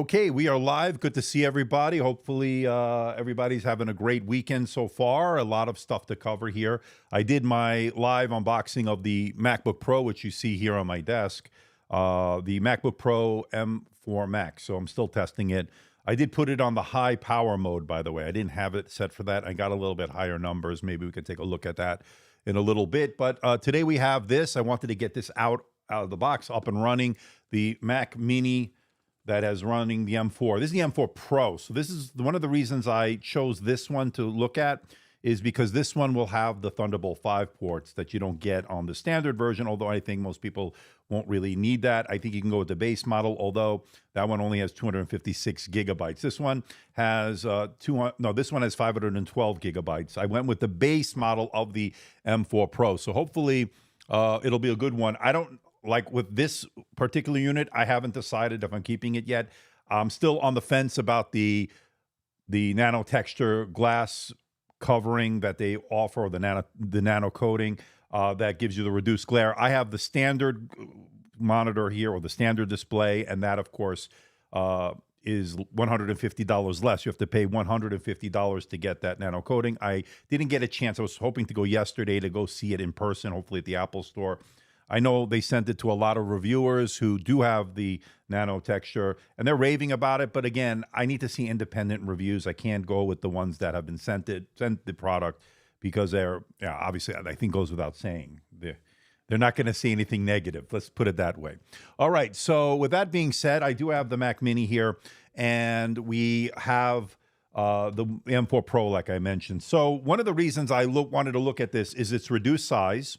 Okay, we are live. Good to see everybody. Hopefully, everybody's having a great weekend so far. A lot of stuff to cover here. I did my live unboxing of the MacBook Pro, which you see here on my desk, the MacBook Pro M4 Max. So I'm still testing it. I did put it on the high power mode, by the way. I didn't have it set for that. I got a little bit higher numbers. Maybe we can take a look at that in a little bit. But today we have this. I wanted to get this out of the box, up and running. The Mac Mini that has running the M4. This is the M4 Pro. So this is one of the reasons I chose this one to look at, is because this one will have the Thunderbolt 5 ports that you don't get on the standard version, although I think most people won't really need that. I think you can go with the base model, although that one only has 256 gigabytes. This one has this one has 512 gigabytes. I went with the base model of the M4 Pro. So hopefully it'll be a good one. I don't like with this particular unit, I haven't decided if I'm keeping it yet. I'm still on the fence about the nano texture glass covering that they offer, or the nano coating that gives you the reduced glare. I have the standard monitor here, or the standard display, and that of course is $150 less. You have to pay $150 to get that nano coating. I didn't get a chance. I was hoping to go yesterday to go see it in person, hopefully at the Apple store. I know they sent it to a lot of reviewers who do have the nano texture, and they're raving about it. But again, I need to see independent reviews. I can't go with the ones that have been sent the product, because they're, obviously, I think goes without saying. They're not going to see anything negative. Let's put it that way. All right. So with that being said, I do have the Mac Mini here, and we have the M4 Pro, like I mentioned. So one of the reasons I wanted to look at this is its reduced size.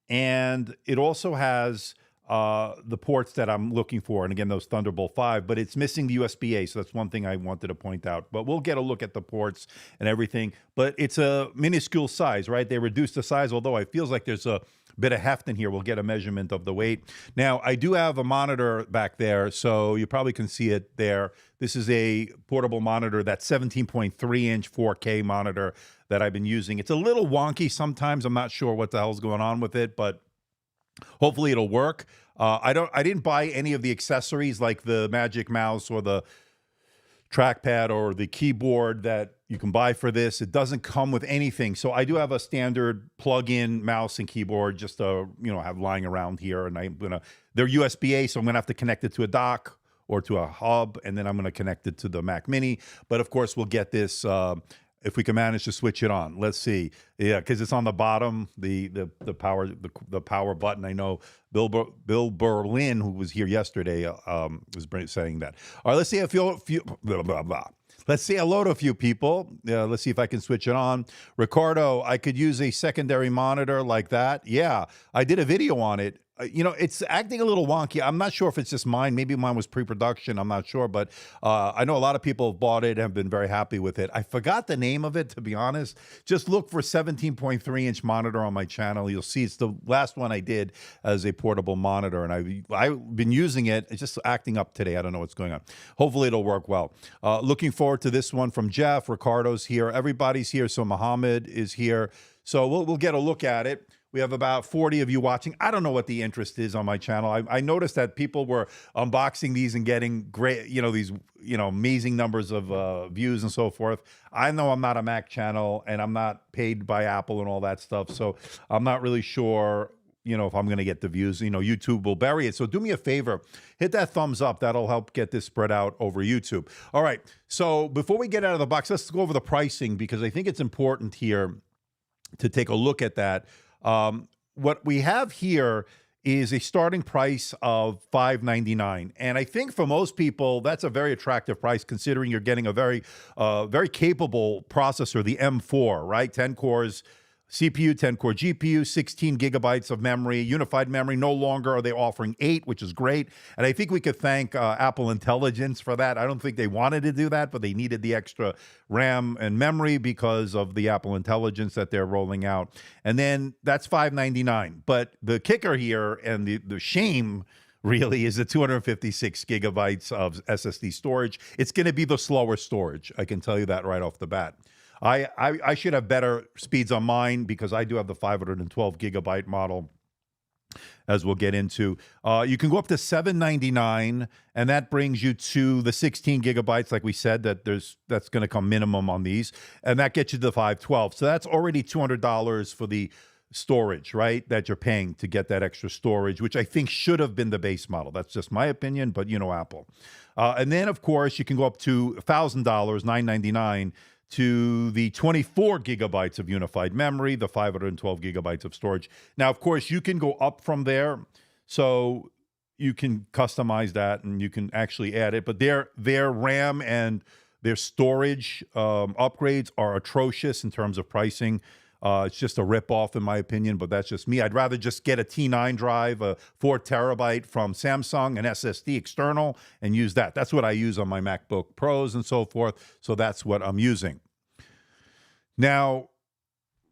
And it also has the ports that I'm looking for. And again, those Thunderbolt 5, but it's missing the USB-A. So that's one thing I wanted to point out. But we'll get a look at the ports and everything. But it's a minuscule size, right? They reduced the size, although it feels like there's a bit of heft in here. We'll get a measurement of the weight. Now, I do have a monitor back there, so you probably can see it there. This is a portable monitor, that 17.3-inch 4K monitor that I've been using. It's a little wonky sometimes. I'm not sure what the hell's going on with it, but hopefully it'll work. I didn't buy any of the accessories like the Magic Mouse or the trackpad or the keyboard that you can buy for this. It doesn't come with anything. So I do have a standard plug-in mouse and keyboard just to, have lying around here. And they're USB-A, so I'm gonna have to connect it to a dock or to a hub, and then I'm gonna connect it to the Mac Mini. But of course, we'll get this if we can manage to switch it on. Let's see. Yeah, because it's on the bottom, the power button. I know Bill Berlin, who was here yesterday, was saying that. All right, let's see a few blah, blah, blah. Let's say hello to a few people. Let's see if I can switch it on. Ricardo, I could use a secondary monitor like that. Yeah, I did a video on it. It's acting a little wonky. I'm not sure if it's just mine. Maybe mine was pre-production. I'm not sure. But I know a lot of people have bought it and have been very happy with it. I forgot the name of it, to be honest. Just look for 17.3-inch monitor on my channel. You'll see it's the last one I did as a portable monitor. And I've been using it. It's just acting up today. I don't know what's going on. Hopefully it'll work well. Looking forward to this one from Jeff. Ricardo's here. Everybody's here. So Mohammed is here. So we'll get a look at it. We have about 40 of you watching. I don't know what the interest is on my channel. I noticed that people were unboxing these and getting great, these, amazing numbers of views and so forth. I know I'm not a Mac channel, and I'm not paid by Apple and all that stuff. So I'm not really sure, if I'm going to get the views. YouTube will bury it. So do me a favor, hit that thumbs up. That'll help get this spread out over YouTube. All right. So before we get out of the box, let's go over the pricing, because I think it's important here to take a look at that. What we have here is a starting price of $599, and I think for most people that's a very attractive price, considering you're getting a very capable processor, the M4, right? 10 cores, CPU, 10-core GPU, 16 gigabytes of memory, unified memory. No longer are they offering 8, which is great. And I think we could thank Apple Intelligence for that. I don't think they wanted to do that, but they needed the extra RAM and memory because of the Apple Intelligence that they're rolling out. And then that's $599. But the kicker here, and the shame really, is the 256 gigabytes of SSD storage. It's going to be the slower storage. I can tell you that right off the bat. I should have better speeds on mine, because I do have the 512 gigabyte model. as we'll get into. You can go up to $799, and that brings you to the 16 gigabytes, like we said, that's going to come minimum on these, and that gets you to the 512. So that's already $200 for the storage, right? That you're paying to get that extra storage, which I think should have been the base model. That's just my opinion, but you know, Apple. And then, of course, you can go up to $1,000, $999, to the 24 gigabytes of unified memory, the 512 gigabytes of storage. Now, of course, you can go up from there, so you can customize that and you can actually add it. But their RAM and their storage upgrades are atrocious in terms of pricing. It's just a ripoff, in my opinion, but that's just me. I'd rather just get a T9 drive, a 4 terabyte from Samsung, an SSD external, and use that. That's what I use on my MacBook Pros and so forth. So that's what I'm using. Now,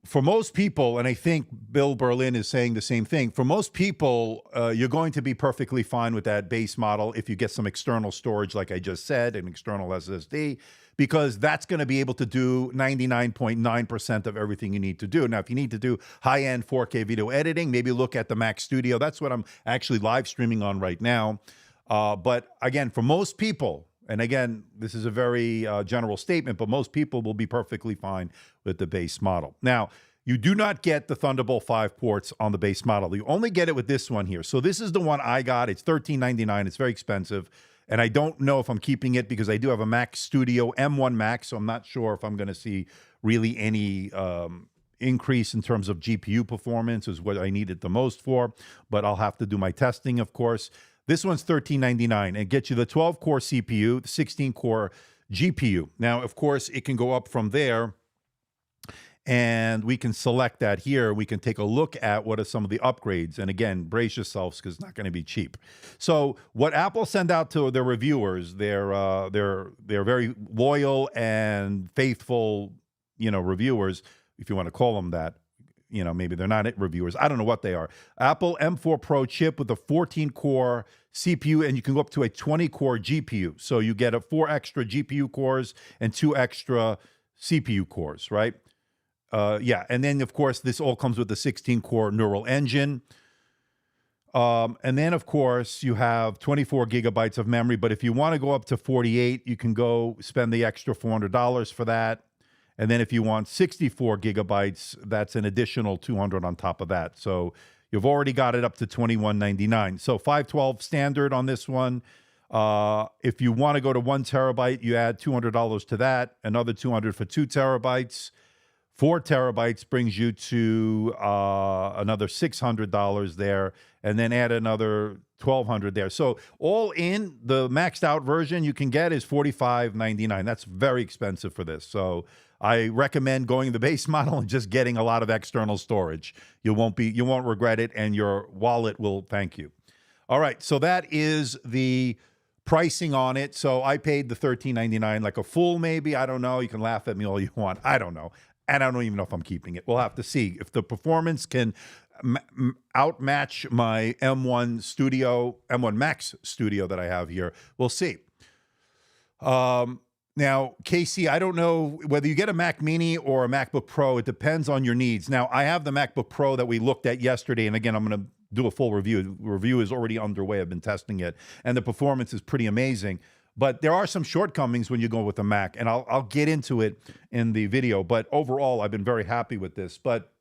for most people, and I think Bill Berlin is saying the same thing, for most people, you're going to be perfectly fine with that base model if you get some external storage, like I just said, an external SSD, because that's going to be able to do 99.9% of everything you need to do. Now, if you need to do high-end 4K video editing, maybe look at the Mac Studio. That's what I'm actually live streaming on right now. But again, for most people, and again, this is a very general statement, but most people will be perfectly fine with the base model. Now, you do not get the Thunderbolt 5 ports on the base model. You only get it with this one here. So this is the one I got. It's $13.99. It's very expensive. And I don't know if I'm keeping it because I do have a Mac Studio M1 Max, so I'm not sure if I'm going to see really any increase in terms of GPU performance is what I need it the most for. But I'll have to do my testing, of course. This one's $13.99 and gets you the 12-core CPU, the 16-core GPU. Now, of course, it can go up from there, and we can select that here. We can take a look at what are some of the upgrades. And again, brace yourselves because it's not going to be cheap. So what Apple send out to their reviewers, they're very loyal and faithful, reviewers, if you want to call them that. Maybe they're not reviewers. I don't know what they are. Apple M4 Pro chip with a 14-core CPU, and you can go up to a 20-core GPU. So you get 4 extra GPU cores and 2 extra CPU cores, right? And then, of course, this all comes with the 16-core neural engine. And then, of course, you have 24 gigabytes of memory. But if you want to go up to 48, you can go spend the extra $400 for that. And then if you want 64 gigabytes, that's an additional $200 on top of that. So you've already got it up to $21.99. So 512 standard on this one. If you want to go to 1 terabyte, you add $200 to that, another $200 for 2 terabytes. 4 terabytes brings you to another $600 there, and then add another $1,200 there. So all in, the maxed out version you can get is $45.99. That's very expensive for this. So I recommend going the base model and just getting a lot of external storage. You won't regret it, and your wallet will thank you. All right, so that is the pricing on it. So I paid the $13.99 like a fool, maybe. I don't know. You can laugh at me all you want. I don't know. And I don't even know if I'm keeping it. We'll have to see. If the performance can outmatch my M1 Max Studio that I have here, we'll see. Now, Casey, I don't know whether you get a Mac Mini or a MacBook Pro. It depends on your needs. Now, I have the MacBook Pro that we looked at yesterday. And again, I'm going to do a full review. The review is already underway. I've been testing it. And the performance is pretty amazing. But there are some shortcomings when you go with the Mac, and I'll get into it in the video. But overall, I've been very happy with this. But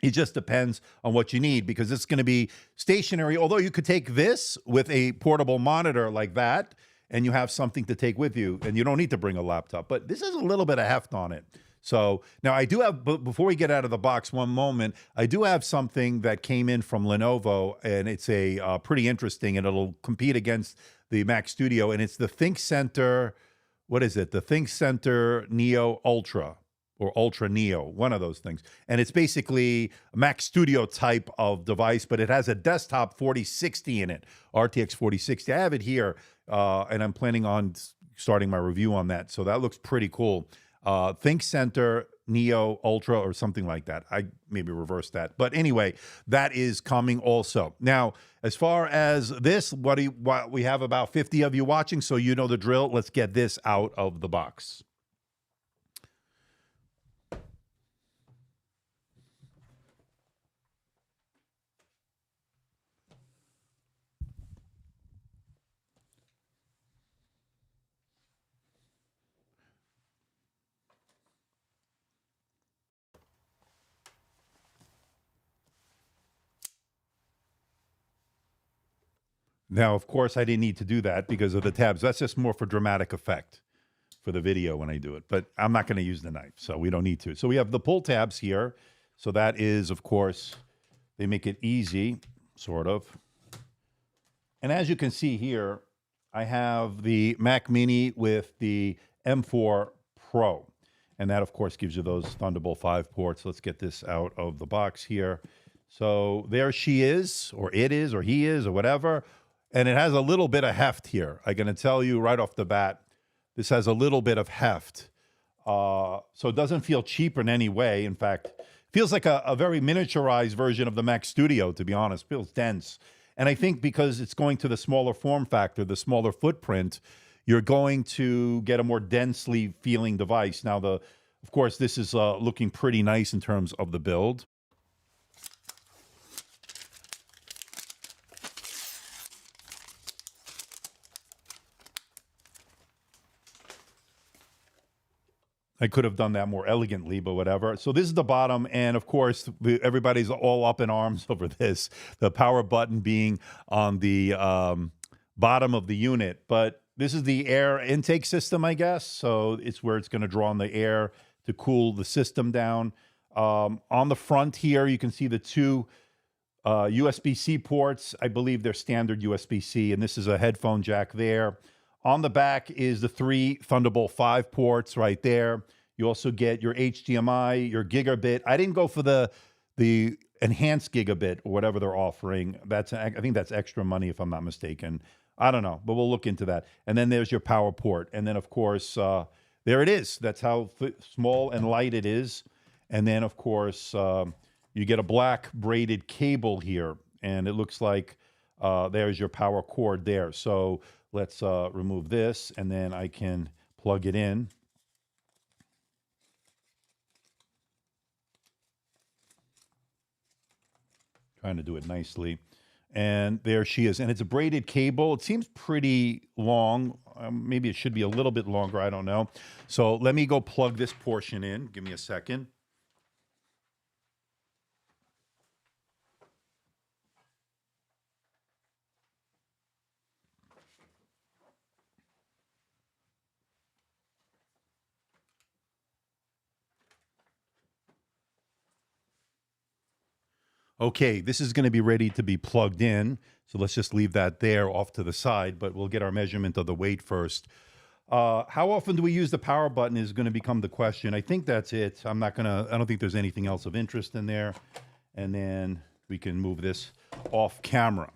it just depends on what you need, because it's going to be stationary. Although you could take this with a portable monitor like that, and you have something to take with you, and you don't need to bring a laptop. But this has a little bit of heft on it. So now I do have, before we get out of the box, one moment, I do have something that came in from Lenovo, and it's a pretty interesting, and it'll compete against the Mac Studio, and it's the ThinkCentre, what is it? The ThinkCentre Neo Ultra, or Ultra Neo, one of those things. And it's basically a Mac Studio type of device, but it has a desktop 4060 in it, RTX 4060. I have it here, and I'm planning on starting my review on that. So that looks pretty cool. ThinkCentre Neo Ultra or something like that. I maybe reverse that. But anyway, that is coming also. Now, as far as this, what we have about 50 of you watching, so you know the drill. Let's get this out of the box. Now, of course, I didn't need to do that because of the tabs. That's just more for dramatic effect for the video when I do it. But I'm not going to use the knife, so we don't need to. So we have the pull tabs here. So that is, of course, they make it easy, sort of. And as you can see here, I have the Mac Mini with the M4 Pro. And that, of course, gives you those Thunderbolt 5 ports. Let's get this out of the box here. So there she is, or it is, or he is, or whatever. And it has a little bit of heft here. I'm going to tell you right off the bat, this has a little bit of heft. So it doesn't feel cheap in any way. In fact, it feels like a very miniaturized version of the Mac Studio, to be honest. It feels dense. And I think because it's going to the smaller form factor, the smaller footprint, you're going to get a more densely feeling device. Now, of course, this is looking pretty nice in terms of the build. I could have done that more elegantly, but whatever. So this is the bottom, and of course, everybody's all up in arms over this, the power button being on the bottom of the unit. But this is the air intake system, I guess. So it's where it's going to draw on the air to cool the system down. On the front here, you can see the two USB-C ports. I believe they're standard USB-C, and this is a headphone jack there. On the back is the 3 Thunderbolt 5 ports right there. You also get your HDMI, your gigabit. I didn't go for the enhanced gigabit or whatever they're offering. I think that's extra money if I'm not mistaken. I don't know, but we'll look into that. And then there's your power port. And then, of course, there it is. That's how small and light it is. And then, of course, you get a black braided cable here. And it looks like there's your power cord there. So let's remove this, and then I can plug it in. Trying to do it nicely. And there she is. And it's a braided cable. It seems pretty long. Maybe it should be a little bit longer. I don't know. So let me go plug this portion in. Give me a second. Okay, this is going to be ready to be plugged in. So let's just leave that there off to the side, but we'll get our measurement of the weight first. How often do we use the power button is going to become the question. I think that's it. I don't think there's anything else of interest in there. And then we can move this off camera.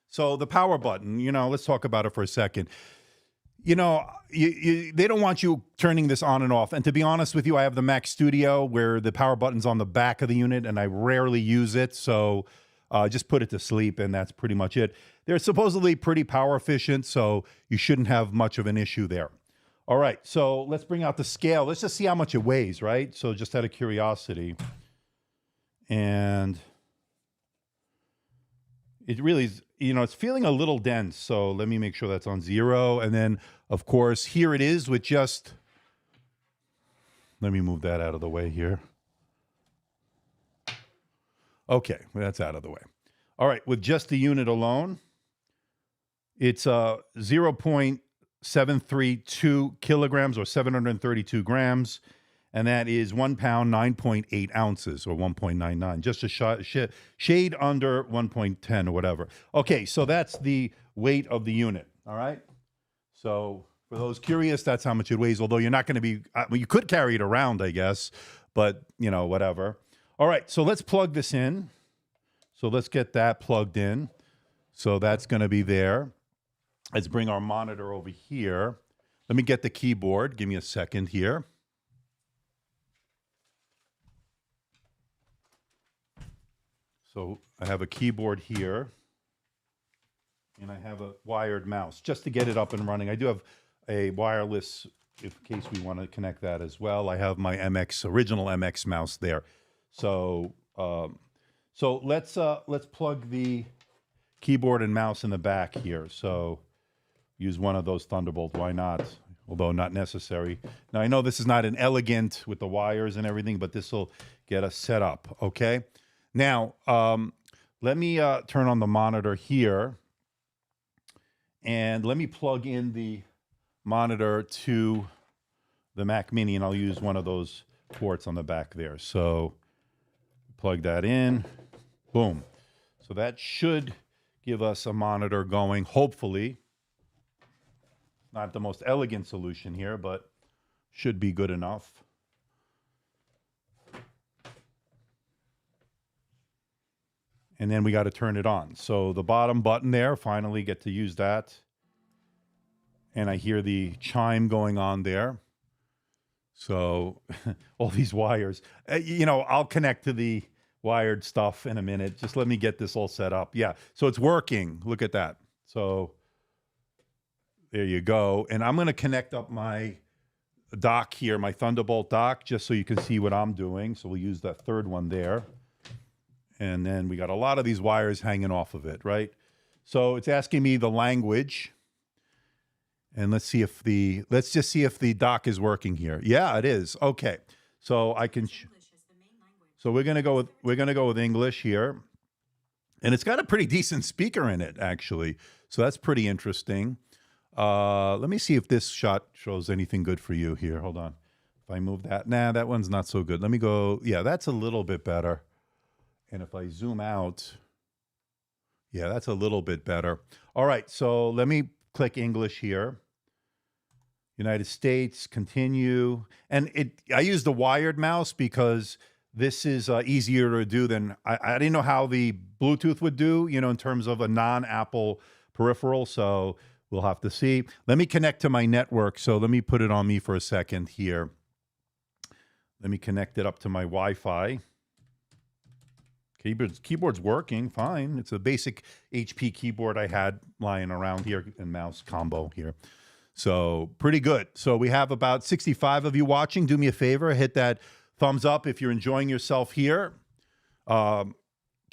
So the power button, let's talk about it for a second. They don't want you turning this on and off. And to be honest with you, I have the Mac Studio where the power button's on the back of the unit, and I rarely use it. So just put it to sleep, and that's pretty much it. They're supposedly pretty power efficient, so you shouldn't have much of an issue there. All right, so let's bring out the scale. Let's just see how much it weighs, right? So just out of curiosity. And it really is, it's feeling a little dense. So let me make sure that's on 0. And then, of course, here it is with just, let me move that out of the way here. Okay, that's out of the way. All right, with just the unit alone, it's 0.732 kilograms or 732 grams. And that is 1 pound, 9.8 ounces, or 1.99, just a shade under 1.10 or whatever. Okay, so that's the weight of the unit, all right? So for those curious, that's how much it weighs, although you're not going to be, you could carry it around, I guess, but, whatever. All right, so let's plug this in. So let's get that plugged in. So that's going to be there. Let's bring our monitor over here. Let me get the keyboard. Give me a second here. So I have a keyboard here, and I have a wired mouse just to get it up and running. I do have a wireless in case we want to connect that as well. I have my original MX mouse there. So let's plug the keyboard and mouse in the back here. So use one of those Thunderbolt. Why not? Although not necessary. Now I know this is not an elegant with the wires and everything, but this will get us set up. Okay. Now, let me turn on the monitor here, and let me plug in the monitor to the Mac Mini, and I'll use one of those ports on the back there. So plug that in, boom. So that should give us a monitor going, hopefully. Not the most elegant solution here, but should be good enough. And then we got to turn it on. So the bottom button there, finally get to use that. And I hear the chime going on there. So all these wires, I'll connect to the wired stuff in a minute. Just let me get this all set up. Yeah, so it's working. Look at that. So there you go. And I'm going to connect up my dock here, my Thunderbolt dock, just so you can see what I'm doing. So we'll use that third one there. And then we got a lot of these wires hanging off of it, right? So it's asking me the language. And let's just see if the dock is working here. Yeah, it is. Okay. So I can so we're going to go with English here. And it's got a pretty decent speaker in it, actually. So that's pretty interesting. Let me see if this shot shows anything good for you here. Hold on. If I move that, nah, that one's not so good. Let me go. Yeah, that's a little bit better. And if I zoom out, yeah, that's a little bit better. All right, so let me click English here. United States, continue. And I use the wired mouse because this is easier to do than, I didn't know how the Bluetooth would do, in terms of a non-Apple peripheral. So we'll have to see. Let me connect to my network. So let me put it on me for a second here. Let me connect it up to my Wi-Fi. Keyboard's working fine. It's a basic HP keyboard I had lying around here, and mouse combo here. So pretty good. So we have about 65 of you watching. Do me a favor, hit that thumbs up if you're enjoying yourself here. Can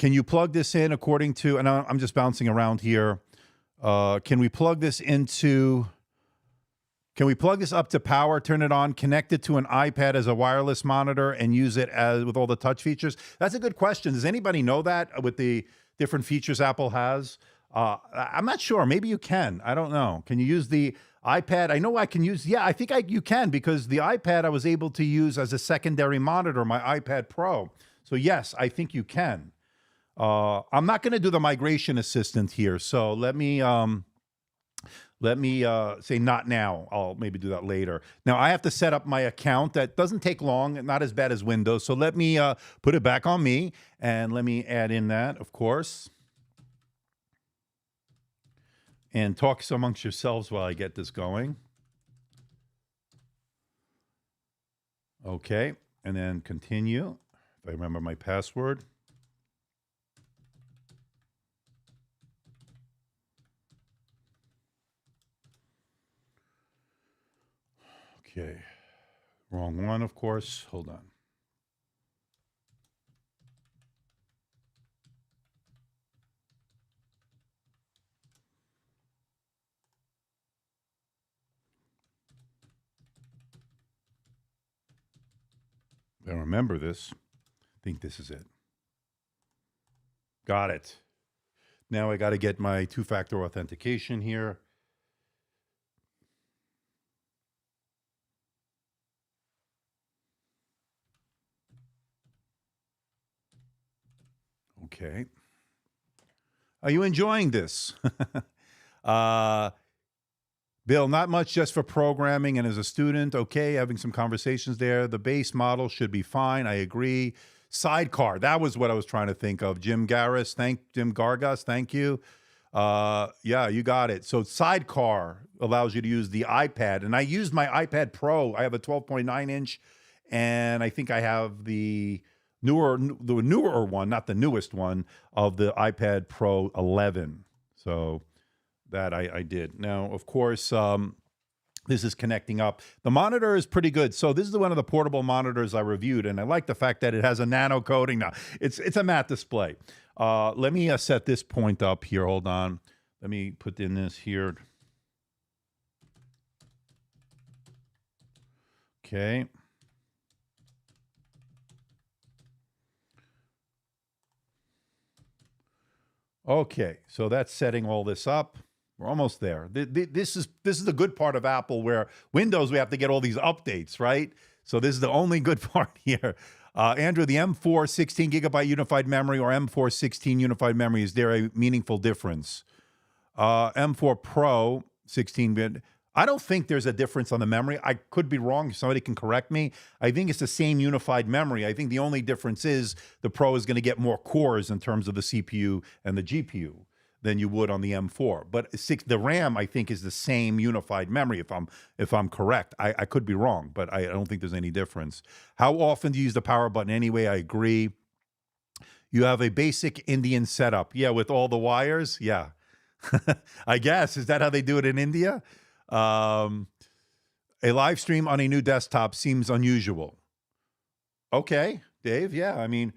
you plug this in according to, and I'm just bouncing around here. Can we plug this up to power, turn it on, connect it to an iPad as a wireless monitor, and use it with all the touch features? That's a good question. Does anybody know that with the different features Apple has? I'm not sure. Maybe you can. I don't know. Can you use the iPad? I know I can use, yeah, I think you can, because the iPad I was able to use as a secondary monitor, my iPad Pro. So yes, I think you can. I'm not going to do the migration assistant here. So let me say not now. I'll maybe do that later. Now I have to set up my account. That doesn't take long, not as bad as Windows. So let me put it back on me, and let me add in that, of course. And talk amongst yourselves while I get this going. Okay, and then continue. If I remember my password. Okay, wrong one, of course. Hold on. I remember this. I think this is it. Got it. Now I got to get my two-factor authentication here. Okay. Are you enjoying this? Bill, not much, just for programming and as a student. Okay, having some conversations there. The base model should be fine. I agree. Sidecar, that was what I was trying to think of. Jim Gargas, thank you. Yeah, you got it. So Sidecar allows you to use the iPad. And I used my iPad Pro. I have a 12.9 inch, and I think I have the newer one, not the newest one, of the iPad Pro 11. So that I did. Now, of course, this is connecting up. The monitor is pretty good. So this is one of the portable monitors I reviewed, and I like the fact that it has a nano coating. Now, it's a matte display. Let me set this point up here. Hold on. Let me put in this here. Okay. Okay, so that's setting all this up. We're almost there. This is the good part of Apple, where Windows we have to get all these updates, right? So this is the only good part here. Andrew, the M4 16 gigabyte unified memory or M4 16 unified memory, is there a meaningful difference? M4 Pro 16-bit. I don't think there's a difference on the memory. I could be wrong. Somebody can correct me. I think it's the same unified memory. I think the only difference is the Pro is going to get more cores in terms of the CPU and the GPU than you would on the M4. But the RAM, I think, is the same unified memory. If I'm correct, I could be wrong, but I don't think there's any difference. How often do you use the power button anyway? I agree. You have a basic Indian setup, yeah, with all the wires, yeah. I guess, is that how they do it in India? A live stream on a new desktop seems unusual. Okay, Dave. Yeah, I mean,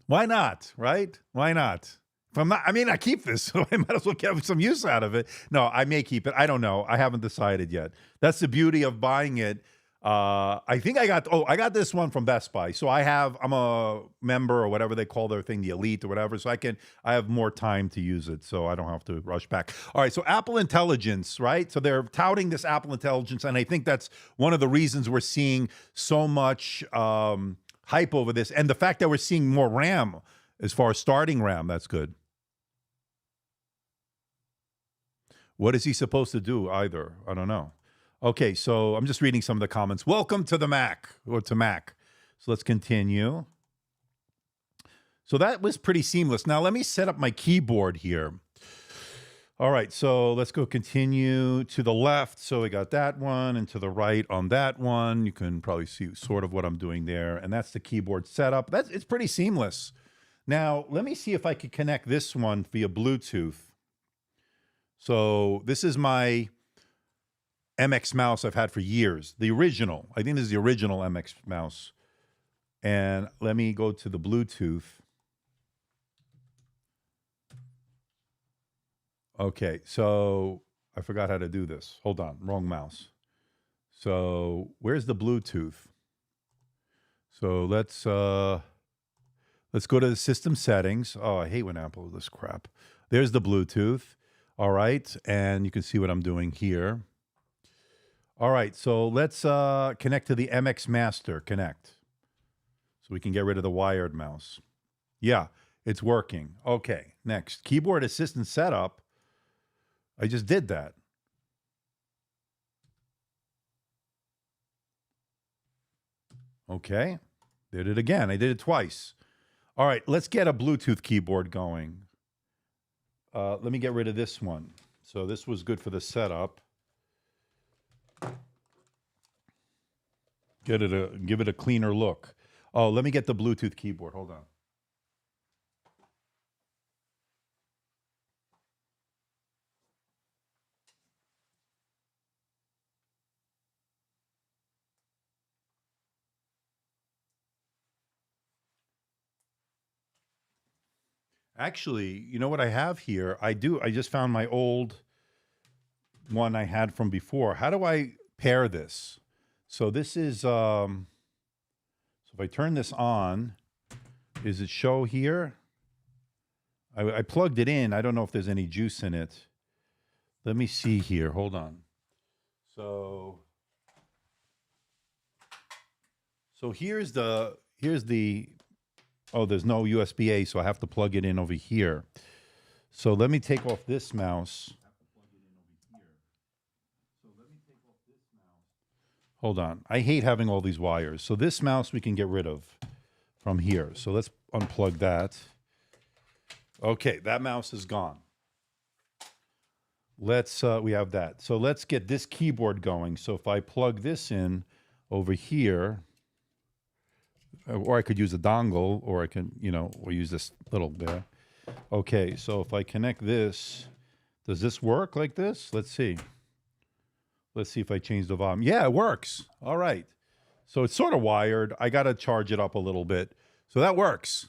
why not? Right? Why not? If I'm not, I mean, I keep this, so I might as well get some use out of it. No, I may keep it. I don't know. I haven't decided yet. That's the beauty of buying it. I think I got this one from Best Buy. So I'm a member or whatever they call their thing, the Elite or whatever. So I have more time to use it. So I don't have to rush back. All right. So Apple Intelligence, right? So they're touting this Apple Intelligence. And I think that's one of the reasons we're seeing so much hype over this. And the fact that we're seeing more RAM as far as starting RAM, that's good. What is he supposed to do either? I don't know. Okay, so I'm just reading some of the comments. Welcome to the Mac, or to Mac. So let's continue. So that was pretty seamless. Now let me set up my keyboard here. All right, so let's go continue to the left. So we got that one, and to the right on that one. You can probably see sort of what I'm doing there. And that's the keyboard setup. It's pretty seamless. Now, let me see if I can connect this one via Bluetooth. So this is my MX mouse I've had for years. The original. I think this is the original MX mouse. And let me go to the Bluetooth. Okay, so I forgot how to do this. Hold on, wrong mouse. So where's the Bluetooth? So let's go to the system settings. Oh, I hate when Apple does this crap. There's the Bluetooth. All right, and you can see what I'm doing here. All right, so let's connect to the MX Master. Connect. So we can get rid of the wired mouse. Yeah, it's working. Okay, next. Keyboard Assistant Setup. I just did that. Okay, did it again. I did it twice. All right, let's get a Bluetooth keyboard going. Let me get rid of this one. So this was good for the setup. Give it a cleaner look. Oh, let me get the Bluetooth keyboard. Hold on. Actually, you know what I have here? I just found my old one I had from before. How do I pair this? So this is, so if I turn this on, does it show here? I plugged it in. I don't know if there's any juice in it. Let me see here. Hold on. So here's the, oh, there's no USB-A, so I have to plug it in over here. So let me take off this mouse. Hold on. I hate having all these wires. So this mouse we can get rid of from here. So let's unplug that. Okay, that mouse is gone. We have that. So let's get this keyboard going. So if I plug this in over here, or I could use a dongle, or I can, we'll use this little bit. Okay, so if I connect this, does this work like this? Let's see. Let's see if I change the volume. Yeah, it works. All right. So it's sort of wired. I got to charge it up a little bit. So that works.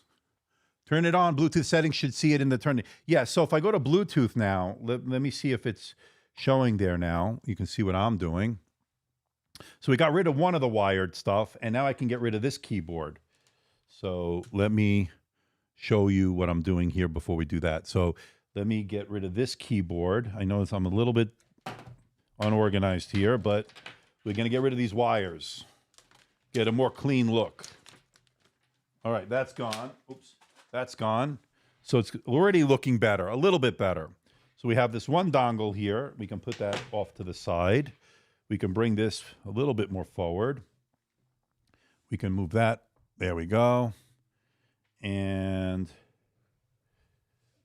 Turn it on. Bluetooth settings should see it in the turn. Yeah, so if I go to Bluetooth now, let me see if it's showing there now. You can see what I'm doing. So we got rid of one of the wired stuff, and now I can get rid of this keyboard. So let me show you what I'm doing here before we do that. So let me get rid of this keyboard. I know I'm a little bit unorganized here, but we're going to get rid of these wires. Get a more clean look. All right, that's gone. Oops, that's gone. So it's already looking better, a little bit better. So we have this one dongle here. We can put that off to the side. We can bring this a little bit more forward. We can move that. There we go. And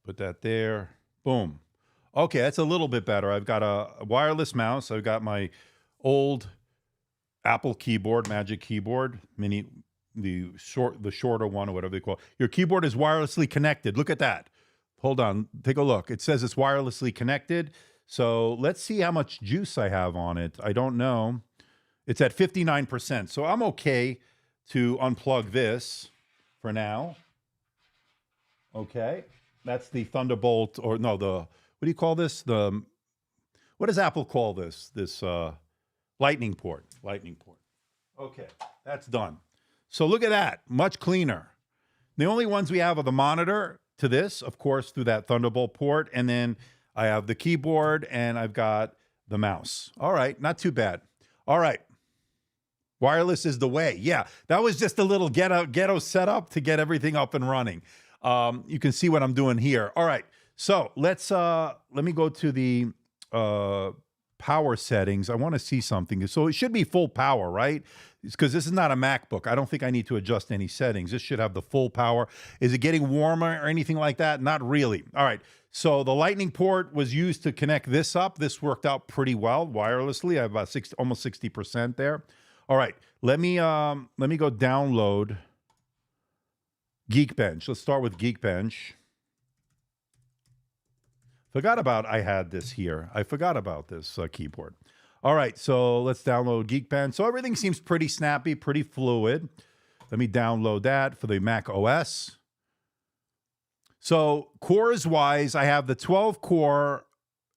put that there. Boom. Okay, that's a little bit better. I've got a wireless mouse. I've got my old Apple keyboard, Magic Keyboard, Mini, the shorter one, or whatever they call it. Your keyboard is wirelessly connected. Look at that. Hold on. Take a look. It says it's wirelessly connected. So let's see how much juice I have on it. I don't know. It's at 59%. So I'm okay to unplug this for now. Okay. That's the Thunderbolt, or no, what do you call this? What does Apple call this? This lightning port. Lightning port. Okay, that's done. So look at that, much cleaner. The only ones we have are the monitor to this, of course, through that Thunderbolt port, and then I have the keyboard and I've got the mouse. All right, not too bad. All right. Wireless is the way. Yeah, that was just a little ghetto setup to get everything up and running. You can see what I'm doing here. All right, so let me go to the power settings. I want to see something. So it should be full power, right? Because this is not a MacBook. I don't think I need to adjust any settings. This should have the full power. Is it getting warmer or anything like that? Not really. All right. So the Lightning port was used to connect this up. This worked out pretty well wirelessly. I have about almost 60% there. All right. Let me go download Geekbench. Let's start with Geekbench. I had this here. I forgot about this keyboard. All right, so let's download Geekbench. So everything seems pretty snappy, pretty fluid. Let me download that for the Mac OS. So cores-wise, I have the 12-core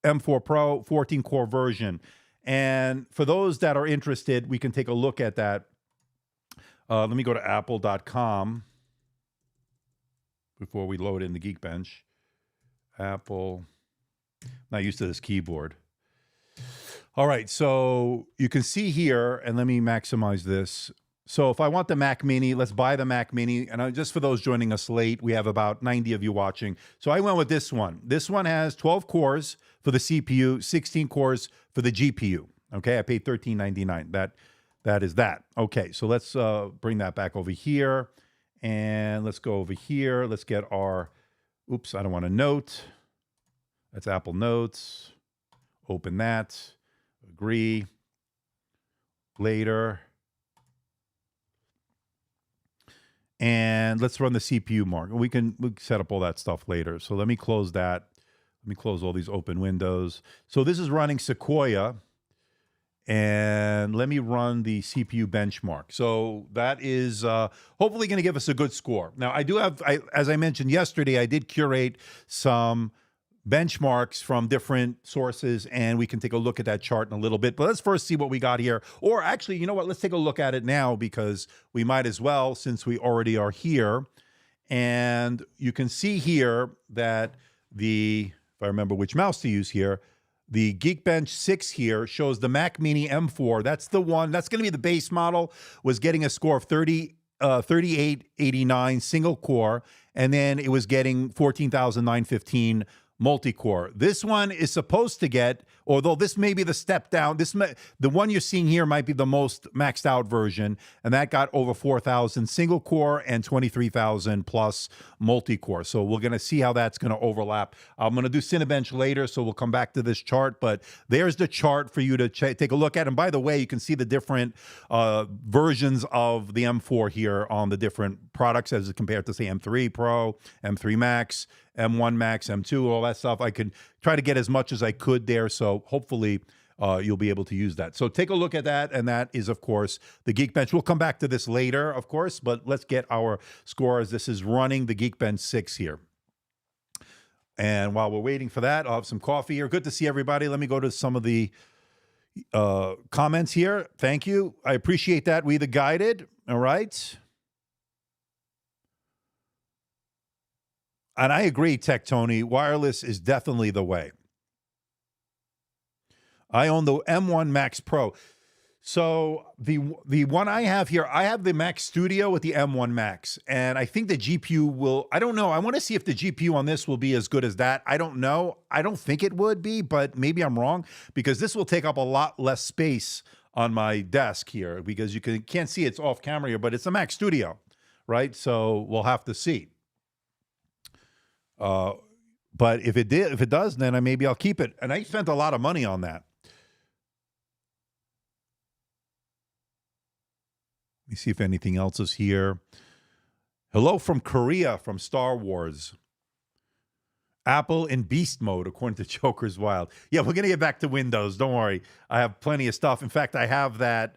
M4 Pro, 14-core version. And for those that are interested, we can take a look at that. Let me go to apple.com before we load in the Geekbench. Apple. Not used to this keyboard. All right, so you can see here, and let me maximize this. So if I want the Mac Mini, let's buy the Mac Mini. And just for those joining us late, we have about 90 of you watching. So I went with this one. This one has 12 cores for the CPU, 16 cores for the GPU. Okay, I paid $13.99. That is that. Okay, so let's bring that back over here. And let's go over here. Let's get our, oops, I don't want a note. That's Apple Notes. Open that. Agree. Later. And let's run the CPU mark. We can set up all that stuff later. So let me close that. Let me close all these open windows. So this is running Sequoia. And let me run the CPU benchmark. So that is hopefully going to give us a good score. Now, I do have, as I mentioned yesterday, I did curate some benchmarks from different sources, and we can take a look at that chart in a little bit. But let's first see what we got here. Or actually, you know what? Let's take a look at it now, because we might as well, since we already are here. And you can see here that if I remember which mouse to use here, the Geekbench 6 here shows the Mac Mini M4. That's the one. That's going to be the base model. Was getting a score of 3889 single core, and then it was getting 14,915 multi-core. This one is supposed to get, although this may be the step down, the one you're seeing here might be the most maxed out version, and that got over 4,000 single core and 23,000 plus multi-core. So we're going to see how that's going to overlap. I'm going to do Cinebench later, so we'll come back to this chart, but there's the chart for you to take a look at. And by the way, you can see the different versions of the M4 here on the different products as compared to, say, M3 Pro, M3 Max, M1 Max, M2, all that stuff. I could try to get as much as I could there, so hopefully you'll be able to use that. So take a look at that, and that is, of course, the Geekbench. We'll come back to this later, of course, but let's get our scores. This is running the Geekbench 6 here. And while we're waiting for that, I'll have some coffee here. Good to see everybody. Let me go to some of the comments here. Thank you. I appreciate that. We the guided. All right. And I agree, Tech Tony. Wireless is definitely the way. I own the M1 Max Pro. So the one I have here, I have the Mac Studio with the M1 Max, and I think the GPU will. I don't know. I want to see if the GPU on this will be as good as that. I don't know. I don't think it would be, but maybe I'm wrong because this will take up a lot less space on my desk here because you can't see it's off camera here, but it's a Mac Studio, right? So we'll have to see. But if it does, then maybe I'll keep it. And I spent a lot of money on that. Let me see if anything else is here. Hello from Korea from Star Wars. Apple in beast mode, according to Joker's Wild. Yeah, we're going to get back to Windows. Don't worry. I have plenty of stuff. In fact, I have that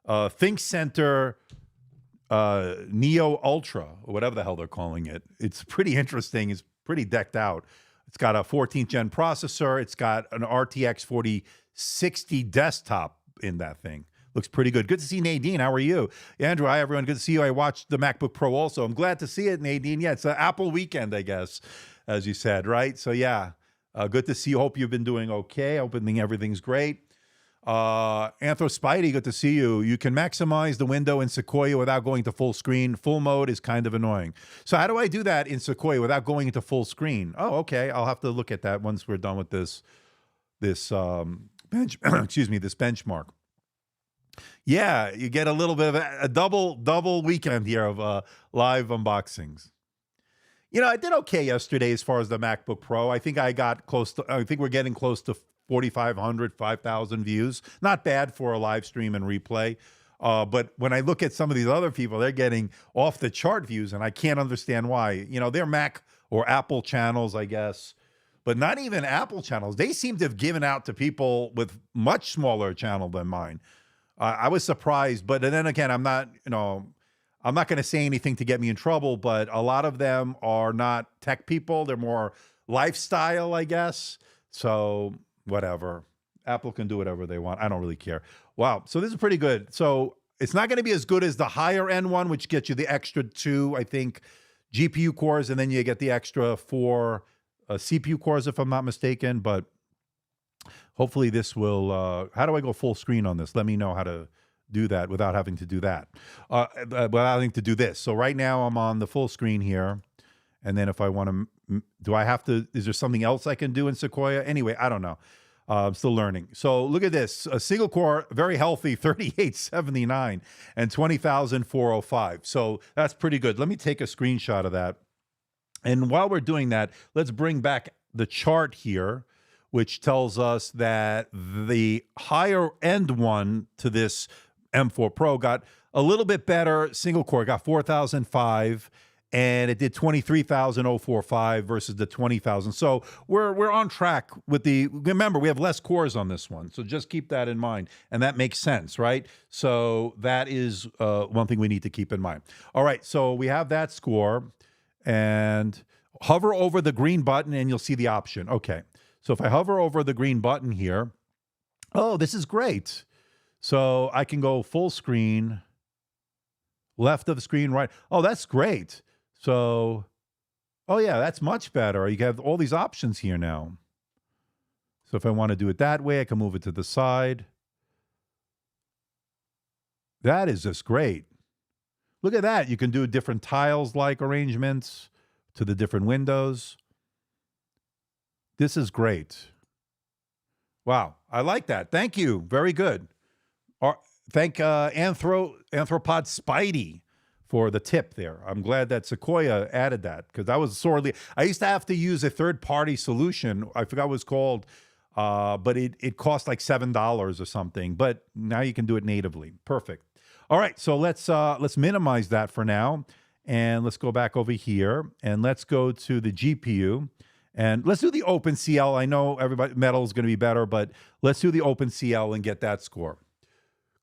ThinkCenter Neo Ultra, or whatever the hell they're calling it. It's pretty interesting. It's pretty decked out. It's got a 14th gen processor. It's got an RTX 4060 desktop in that thing. Looks pretty good. Good to see Nadine. How are you? Andrew, hi, everyone. Good to see you. I watched the MacBook Pro also. I'm glad to see it, Nadine. Yeah, it's an Apple weekend, I guess, as you said, right? So, yeah, good to see you. Hope you've been doing okay. Hoping everything's great. Anthro Spidey, good to see you. You can maximize the window in Sequoia without going to full screen. Full mode is kind of annoying. So how do I do that in Sequoia without going into full screen? Oh, okay. I'll have to look at that once we're done with this benchmark. Yeah, you get a little bit of a double weekend here of live unboxings. You know, I did okay yesterday as far as the MacBook Pro. I think I think we're getting close to 4,500, 5,000 views. Not bad for a live stream and replay. But when I look at some of these other people, they're getting off the chart views, and I can't understand why. You know, they're Mac or Apple channels, I guess, but not even Apple channels. They seem to have given out to people with much smaller channel than mine. I was surprised, but then again, I'm not going to say anything to get me in trouble, but a lot of them are not tech people. They're more lifestyle, I guess. So whatever. Apple can do whatever they want. I don't really care. Wow. So this is pretty good. So it's not going to be as good as the higher end one, which gets you the extra 2, I think, GPU cores, and then you get the extra 4 CPU cores, if I'm not mistaken. But hopefully this will, how do I go full screen on this? Let me know how to do that without having to do that, without having to do this. So right now I'm on the full screen here. And then if I want to, is there something else I can do in Sequoia? Anyway, I don't know. I'm still learning. So look at this, a single core, very healthy, 3879 and 20,405. So that's pretty good. Let me take a screenshot of that. And while we're doing that, let's bring back the chart here, which tells us that the higher end one to this M4 Pro got a little bit better single core, got 4,005, and it did 23,045 versus the 20,000. So we're on track with remember, we have less cores on this one, so just keep that in mind, and that makes sense, right? So that is one thing we need to keep in mind. All right, so we have that score, and hover over the green button, and you'll see the option. Okay. So if I hover over the green button here, oh, this is great. So I can go full screen, left of the screen, right. Oh, that's great. So, oh yeah, that's much better. You have all these options here now. So if I want to do it that way, I can move it to the side. That is just great. Look at that. You can do different tiles-like arrangements to the different windows. This is great. Wow, I like that. Thank you. Very good. Thank Anthropod Spidey for the tip there. I'm glad that Sequoia added that because I was sorely. I used to have to use a third-party solution. I forgot what it was called, but it cost like $7 or something. But now you can do it natively. Perfect. All right, so let's minimize that for now, and let's go back over here, and let's go to the GPU. And let's do the OpenCL. I know everybody Metal is going to be better, but let's do the OpenCL and get that score.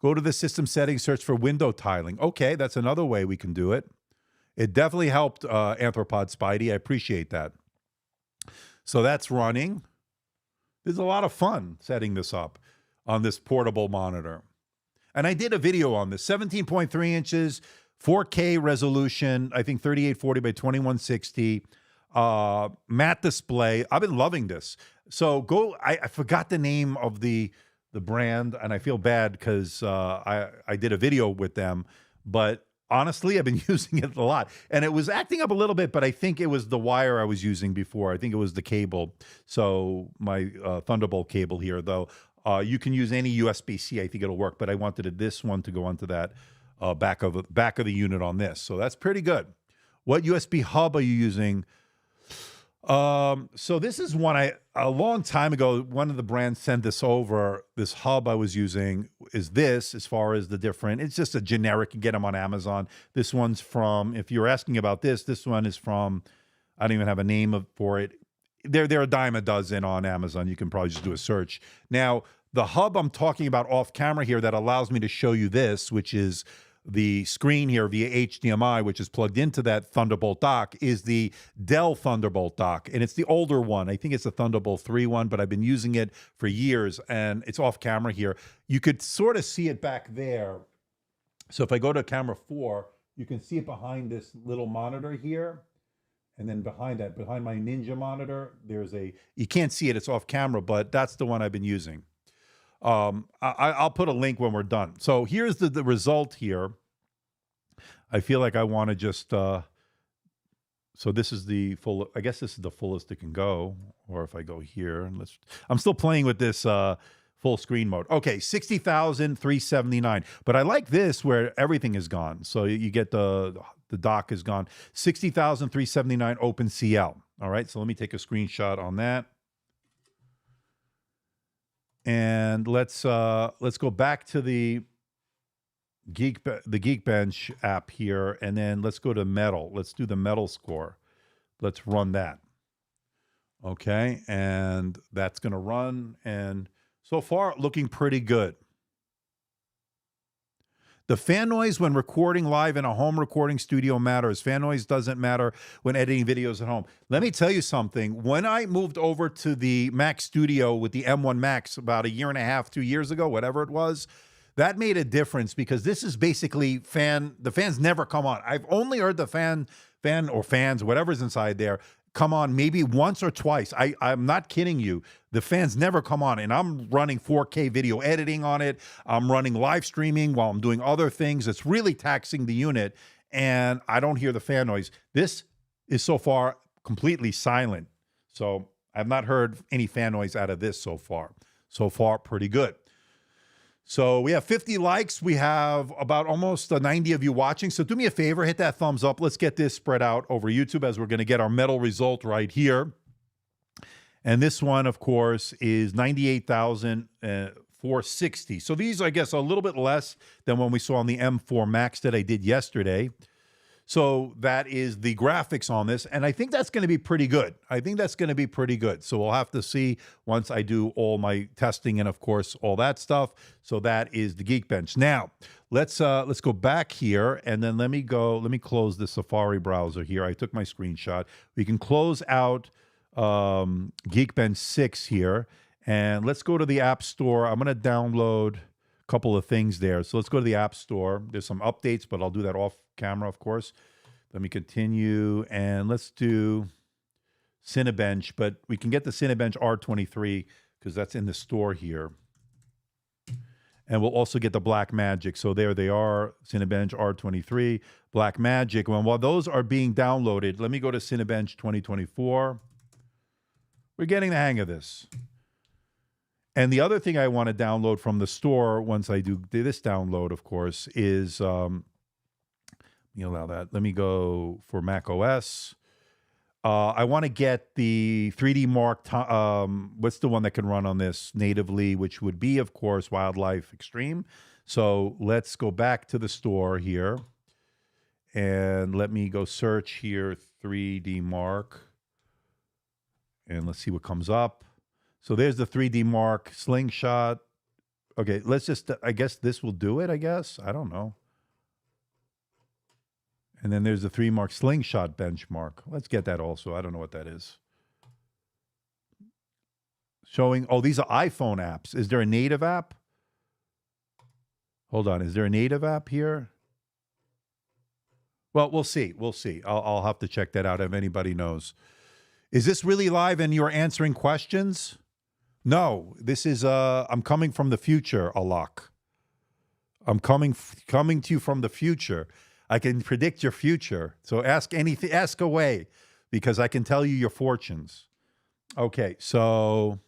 Go to the system settings, search for window tiling. Okay, that's another way we can do it. It definitely helped Anthropod Spidey. I appreciate that. So that's running. There's a lot of fun setting this up on this portable monitor. And I did a video on this, 17.3 inches, 4K resolution, I think 3840 by 2160. matte display. I've been loving this. So go. I forgot the name of the brand, and I feel bad because I did a video with them, but honestly, I've been using it a lot, and it was acting up a little bit. But I think it was the wire I was using before. I think it was the cable. So my Thunderbolt cable here, though, you can use any USB-C. I think it'll work. But I wanted this one to go onto that back of the unit on this. So that's pretty good. What USB hub are you using? So this is one a long time ago, one of the brands sent this over. This hub I was using is this, as far as the different, it's just a generic, you get them on Amazon. This one's from, if you're asking about this one is from, I don't even have a name for it. They're a dime a dozen on Amazon. You can probably just do a search. Now, the hub I'm talking about off camera here that allows me to show you this, which is the screen here via HDMI, which is plugged into that Thunderbolt dock, is the Dell Thunderbolt dock. And it's the older one. I think it's the Thunderbolt 3 one, but I've been using it for years, and it's off camera here. You could sort of see it back there. So if I go to camera 4, you can see it behind this little monitor here. And then behind that, behind my Ninja monitor, there's you can't see it, it's off camera, but that's the one I've been using. I'll put a link when we're done. So here's the result here. I feel like I want to just, so this is the full, I guess this is the fullest it can go. Or if I go here, and I'm still playing with this full screen mode. Okay, 60,379. But I like this where everything is gone. So you get the dock is gone. 60,379 OpenCL. All right, so let me take a screenshot on that. And let's go back to the Geekbench app here, and then let's go to Metal. Let's do the Metal score. Let's run that. Okay, and that's going to run, and so far looking pretty good. The fan noise when recording live in a home recording studio matters. Fan noise doesn't matter when editing videos at home. Let me tell you something. When I moved over to the Mac Studio with the M1 Max about 1.5 years, 2 years ago, whatever it was, that made a difference because this is basically the fans never come on. I've only heard the fan or fans, whatever's inside there, come on maybe once or twice. I'm not kidding you. The fans never come on, and I'm running 4K video editing on it. I'm running live streaming while I'm doing other things. It's really taxing the unit, and I don't hear the fan noise. This is so far completely silent. So I've not heard any fan noise out of this so far. So far, pretty good. So we have 50 likes. We have about almost 90 of you watching. So do me a favor, hit that thumbs up. Let's get this spread out over YouTube as we're going to get our Metal result right here. And this one, of course, is 98,460. So these, I guess, are a little bit less than when we saw on the M4 Max that I did yesterday. So that is the graphics on this, and I think that's going to be pretty good. So we'll have to see once I do all my testing and, of course, all that stuff. So that is the Geekbench. Now, let's go back here, and then let me close the Safari browser here. I took my screenshot. We can close out Geekbench 6 here, and let's go to the App Store. I'm going to download a couple of things there. So let's go to the App Store. There's some updates, but I'll do that off camera, of course. Let me continue, and let's do Cinebench, but we can get the Cinebench R23 because that's in the store here. And we'll also get the Blackmagic. So there they are, Cinebench R23, Blackmagic. While those are being downloaded, let me go to Cinebench 2024. We're getting the hang of this. And the other thing I want to download from the store once I do this download, of course, is let me allow that. Let me go for Mac OS. I want to get the 3D Mark. What's the one that can run on this natively, which would be, of course, Wildlife Extreme. So let's go back to the store here. And let me go search here, 3D Mark. And let's see what comes up. So there's the 3D Mark Slingshot. Okay, let's just, I guess this will do it, I guess. I don't know. And then there's the 3D Mark Slingshot benchmark. Let's get that also. I don't know what that is. Showing, oh, these are iPhone apps. Is there a native app? Hold on, is there a native app here? Well, we'll see. We'll see. I'll have to check that out if anybody knows. Is this really live and you're answering questions? No, this is I'm coming from the future, Alok. I'm coming to you from the future. I can predict your future. So ask anything, ask away, because I can tell you your fortunes. Okay, so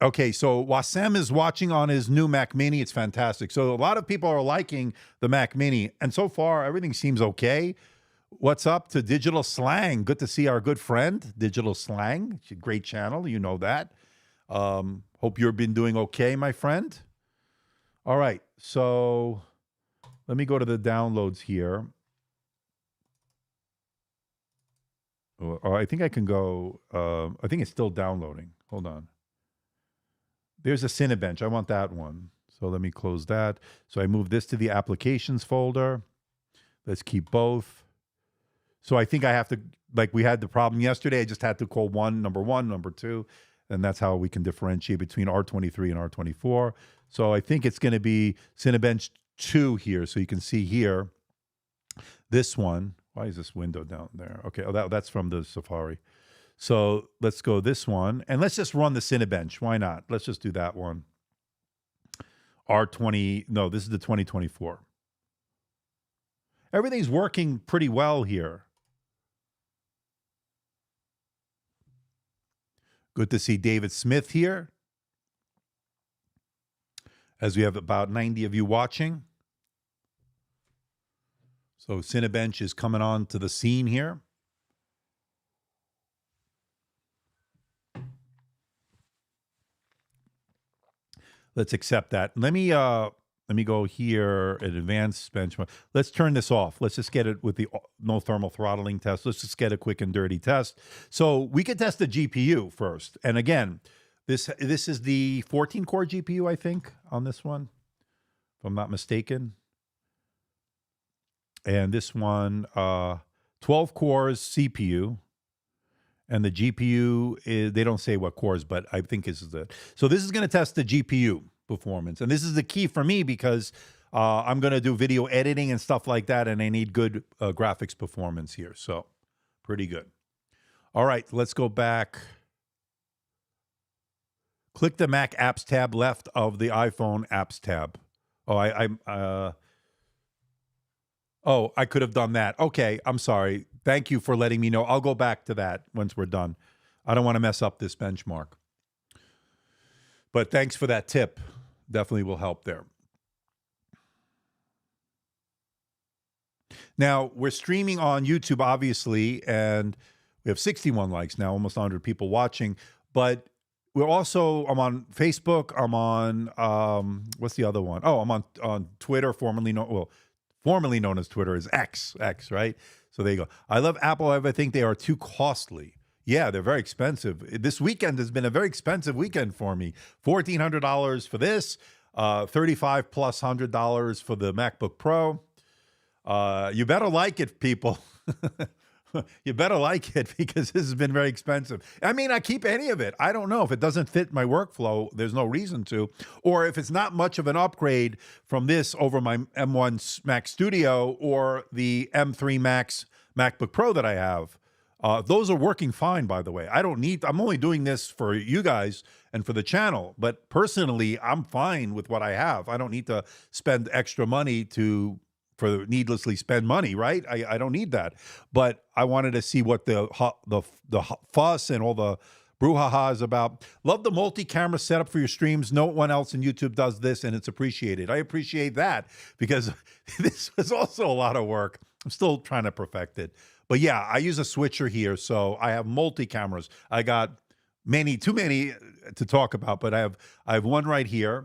Wasem is watching on his new Mac Mini. It's fantastic. So a lot of people are liking the Mac Mini, and so far everything seems okay. What's up to Digital Slang? Good to see our good friend, Digital Slang. It's a great channel, you know that. Hope you've been doing okay, my friend. All right, so let me go to the downloads here. Oh, I think I can go, I think it's still downloading. Hold on. There's a Cinebench. I want that one. So let me close that. So I move this to the applications folder. Let's keep both. So I think I have to, like we had the problem yesterday, I just had to call number one, number two, and that's how we can differentiate between R23 and R24. So I think it's going to be Cinebench 2 here. So you can see here, this one. Why is this window down there? Okay, that's from the Safari. So let's go this one, and let's just run the Cinebench. Why not? Let's just do that one. No, this is the 2024. Everything's working pretty well here. Good to see David Smith here, as we have about 90 of you watching. So Cinebench is coming on to the scene here. Let's accept that. Let me go here at advanced benchmark. Let's turn this off. Let's just get it with the no thermal throttling test. Let's just get a quick and dirty test. So we could test the GPU first. And again, this is the 14 core GPU, I think, on this one, if I'm not mistaken. And this one, 12 cores CPU. And the GPU is, they don't say what cores, but I think this is it. So this is going to test the GPU performance. And this is the key for me because I'm going to do video editing and stuff like that, and I need good graphics performance here. So pretty good. All right, let's go back. Click the Mac Apps tab left of the iPhone Apps tab. Oh, I could have done that. Okay, I'm sorry. Thank you for letting me know. I'll go back to that once we're done. I don't want to mess up this benchmark. But thanks for that tip. Definitely will help there. Now, we're streaming on YouTube, obviously, and we have 61 likes now, almost 100 people watching. But I'm on Facebook. I'm on, what's the other one? Oh, I'm on Twitter, formerly known as Twitter is X, right? So there you go. I love Apple. I think they are too costly. Yeah, they're very expensive. This weekend has been a very expensive weekend for me. $1,400 for this, $35 plus $100 for the MacBook Pro. You better like it, people. You better like it because this has been very expensive. I mean, I keep any of it. I don't know. If it doesn't fit my workflow, there's no reason to. Or if it's not much of an upgrade from this over my M1 Mac Studio or the M3 Max MacBook Pro that I have. Those are working fine, by the way. I'm only doing this for you guys and for the channel. But personally, I'm fine with what I have. I don't need to spend extra money for needlessly spend money, right? I don't need that. But I wanted to see what the fuss and all the brouhaha is about. Love the multi-camera setup for your streams. No one else in YouTube does this, and it's appreciated. I appreciate that because this was also a lot of work. I'm still trying to perfect it. But yeah, I use a switcher here, so I have multi-cameras. I got too many to talk about, but I have one right here.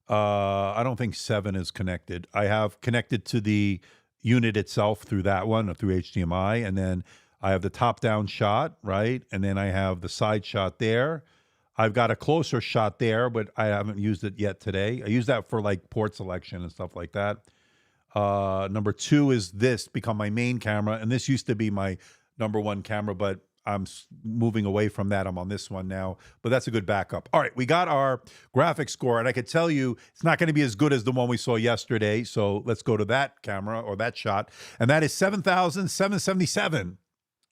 I don't think 7 is connected. I have connected to the unit itself through that one or through HDMI. And then I have the top-down shot, right? And then I have the side shot there. I've got a closer shot there, but I haven't used it yet today. I use that for like port selection and stuff like that. Number 2 is this become my main camera. And this used to be my number 1 camera, but moving away from that. I'm on this one now, but that's a good backup. All right, we got our graphics score, and I could tell you it's not going to be as good as the one we saw yesterday. So let's go to that camera or that shot, and that is 7,777.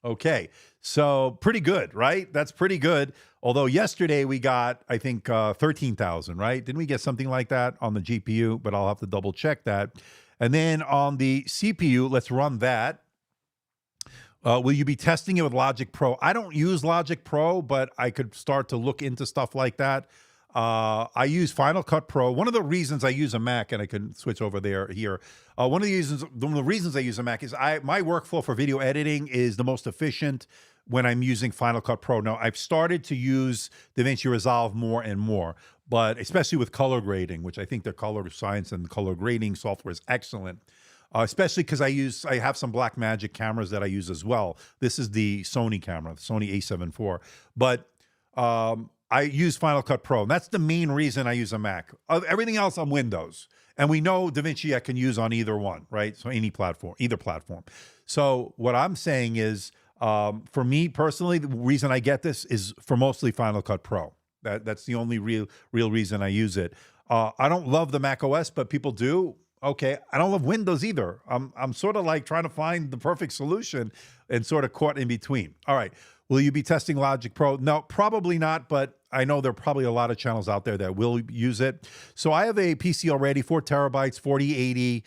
Okay, so pretty good, right? That's pretty good. Although yesterday we got, I think, 13,000, right? Didn't we get something like that on the GPU? But I'll have to double check that. And then on the CPU, let's run that. Will you be testing it with Logic Pro? I don't use Logic Pro, but I could start to look into stuff like that. I use Final Cut Pro. One of the reasons I use a Mac, and I can switch over there here. One of the reasons I use a Mac is my workflow for video editing is the most efficient when I'm using Final Cut Pro. Now, I've started to use DaVinci Resolve more and more, but especially with color grading, which I think the color science and color grading software is excellent. Especially because I have some Blackmagic cameras that I use as well. This is the Sony camera, the Sony A7 IV. But I use Final Cut Pro, and that's the main reason I use a Mac. Everything else on Windows. And we know DaVinci I can use on either one, right? So any platform, either platform. So what I'm saying is, for me personally, the reason I get this is for mostly Final Cut Pro. That's the only real reason I use it. I don't love the Mac OS, but people do. Okay, I don't love Windows either. I'm sort of like trying to find the perfect solution and sort of caught in between. All right, will you be testing Logic Pro? No, probably not, but I know there are probably a lot of channels out there that will use it. So I have a PC already, 4 terabytes, 4080,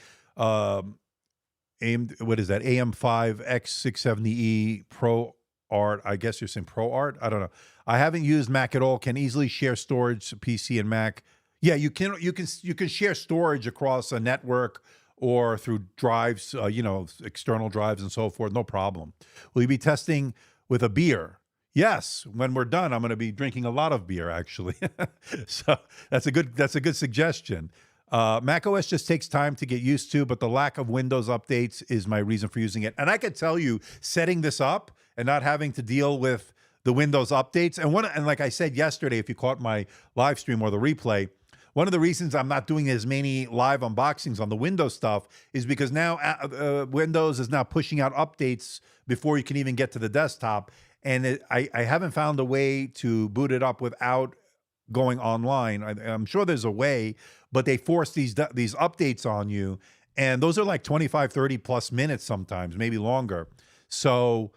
what is that? AM5 X670E Pro Art. I guess you're saying Pro Art? I don't know. I haven't used Mac at all. Can easily share storage, PC and Mac. Yeah, you can share storage across a network or through drives, external drives and so forth. No problem. Will you be testing with a beer? Yes. When we're done, I'm going to be drinking a lot of beer, actually. So that's a good suggestion. Mac OS just takes time to get used to, but the lack of Windows updates is my reason for using it. And I could tell you, setting this up and not having to deal with the Windows updates, and like I said yesterday, if you caught my live stream or the replay, one of the reasons I'm not doing as many live unboxings on the Windows stuff is because now Windows is now pushing out updates before you can even get to the desktop. And I haven't found a way to boot it up without going online. I'm sure there's a way, but they force these updates on you. And those are like 25, 30 plus minutes sometimes, maybe longer. So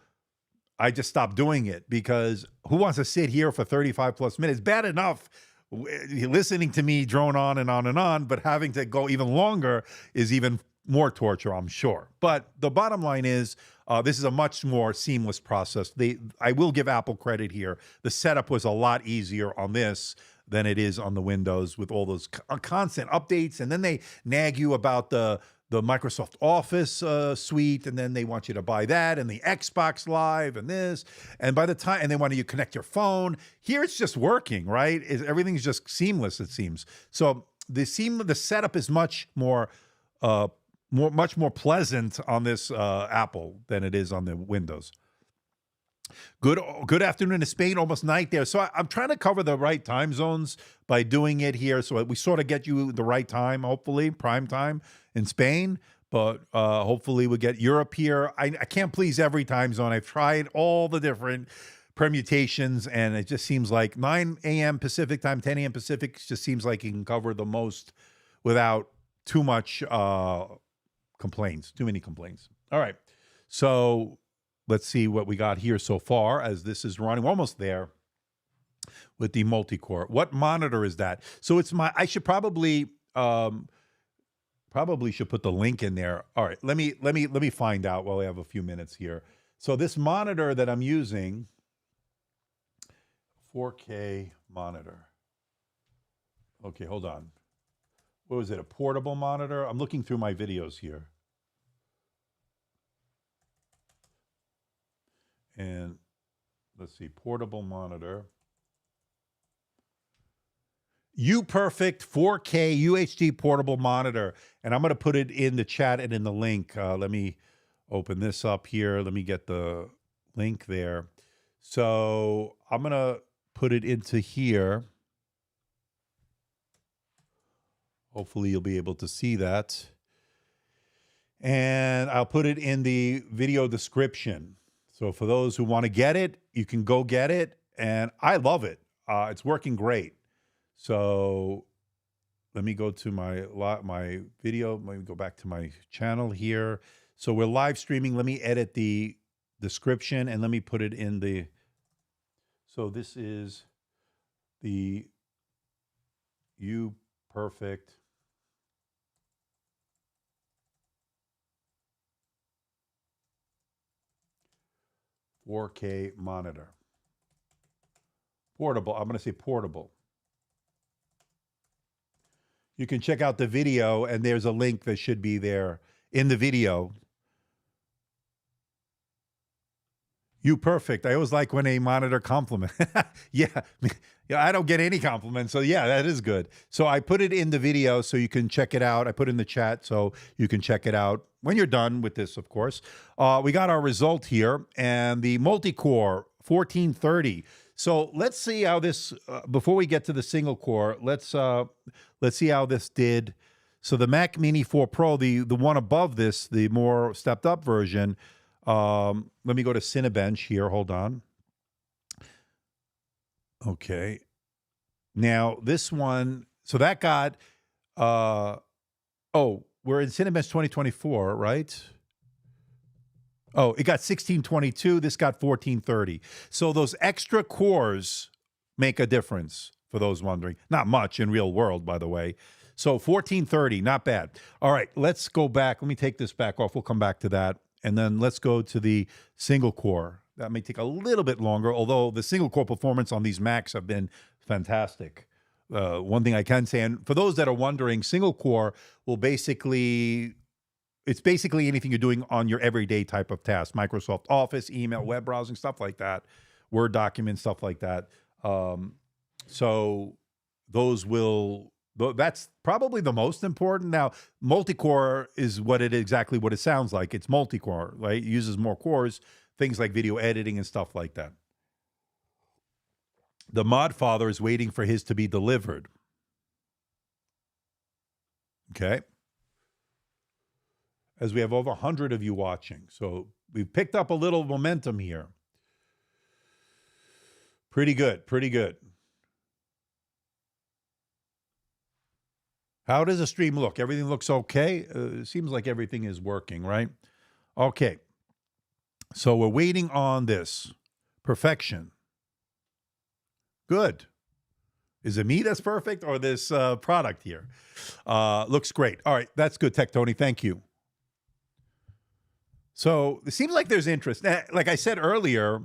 I just stopped doing it because who wants to sit here for 35 plus minutes? Bad enough listening to me drone on and on and on, but having to go even longer is even more torture, I'm sure. But the bottom line is, this is a much more seamless process. I will give Apple credit here. The setup was a lot easier on this than it is on the Windows with all those constant updates. And then they nag you about the Microsoft Office suite, and then they want you to buy that, and the Xbox Live, and this, and by the time, and they want you to connect your phone. Here, it's just working, right? Everything's just seamless, it seems. So the setup is much more pleasant on this Apple than it is on the Windows. Good afternoon to Spain, almost night there. So I'm trying to cover the right time zones by doing it here. So we sort of get you the right time, hopefully, prime time in Spain. But hopefully we'll get Europe here. I can't please every time zone. I've tried all the different permutations, and it just seems like 9 a.m. Pacific time, 10 a.m. Pacific just seems like you can cover the most without too much complaints, too many complaints. All right. So let's see what we got here so far as this is running. We're almost there with the multi-core. What monitor is that? So I should probably should put the link in there. All right, let me find out while I have a few minutes here. So this monitor that I'm using, 4K monitor. Okay, hold on. What was it, a portable monitor? I'm looking through my videos here. And let's see, portable monitor. UPerfect 4K UHD portable monitor. And I'm going to put it in the chat and in the link. Let me open this up here. Let me get the link there. So I'm going to put it into here. Hopefully you'll be able to see that. And I'll put it in the video description. So for those who want to get it, you can go get it. And I love it. It's working great. So let me go to my video. Let me go back to my channel here. So we're live streaming. Let me edit the description and let me put it in the. So this is the U Perfect 4K monitor. Portable. I'm going to say portable. You can check out the video, and there's a link that should be there in the video. You perfect. I always like when a monitor compliment. Yeah. Yeah, I don't get any compliments. So yeah, that is good. So I put it in the video so you can check it out. I put it in the chat so you can check it out when you're done with this, of course. We got our result here, and the multi-core 1430. So let's see how this, before we get to the single core, let's see how this did. So the Mac Mini 4 Pro, the one above this, the more stepped up version, let me go to Cinebench here. Hold on. Okay. Now this one, so that got, we're in Cinebench 2024, right? Oh, it got 1622. This got 1430. So those extra cores make a difference for those wondering. Not much in real world, by the way. So 1430, not bad. All right, let's go back. Let me take this back off. We'll come back to that. And then let's go to the single core. That may take a little bit longer, although the single core performance on these Macs have been fantastic. One thing I can say, and for those that are wondering, single core will basically, it's basically anything you're doing on your everyday type of task, Microsoft Office, email, web browsing, stuff like that, Word documents, stuff like that. So those will, that's probably the most important. Now, multi-core is exactly what it sounds like. It's multi-core, right? It uses more cores, things like video editing and stuff like that. The Modfather is waiting for his to be delivered. Okay. As we have over 100 of you watching. So we've picked up a little momentum here. Pretty good, pretty good. How does the stream look? Everything looks okay? It seems like everything is working, right? Okay. So we're waiting on this. Perfection. Good. Is it me that's perfect or this product here? Looks great. All right, that's good, Tech Tony. Thank you. So it seems like there's interest. Like I said earlier,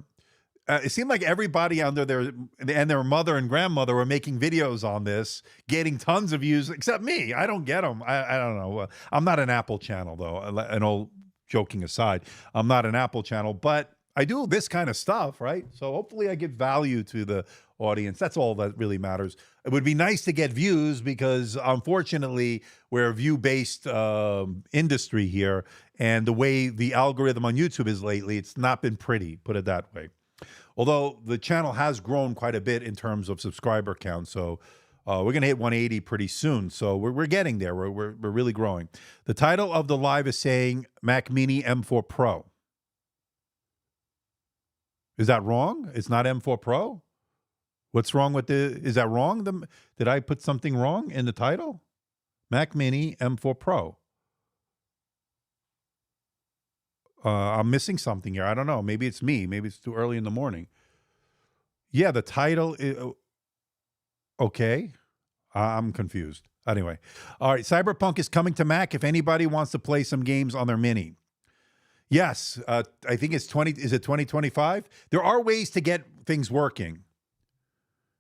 it seemed like everybody under there and their mother and grandmother were making videos on this, getting tons of views, except me. I don't get them. I don't know. I'm not an Apple channel, though. And all joking aside, I'm not an Apple channel, but I do this kind of stuff, right? So hopefully I give value to the audience. That's all that really matters. It would be nice to get views because, unfortunately, we're a view-based industry here. And the way the algorithm on YouTube is lately, it's not been pretty, put it that way. Although the channel has grown quite a bit in terms of subscriber count. So we're going to hit 180 pretty soon. So we're getting there. We're really growing. The title of the live is saying Mac Mini M4 Pro. Is that wrong? It's not M4 Pro? What's wrong with is that wrong? Did I put something wrong in the title? Mac Mini M4 Pro. I'm missing something here. I don't know. Maybe it's me. Maybe it's too early in the morning. Yeah, the title is okay. I'm confused. Anyway, all right. Cyberpunk is coming to Mac. If anybody wants to play some games on their Mini, yes, I think it's 20. Is it 2025? There are ways to get things working.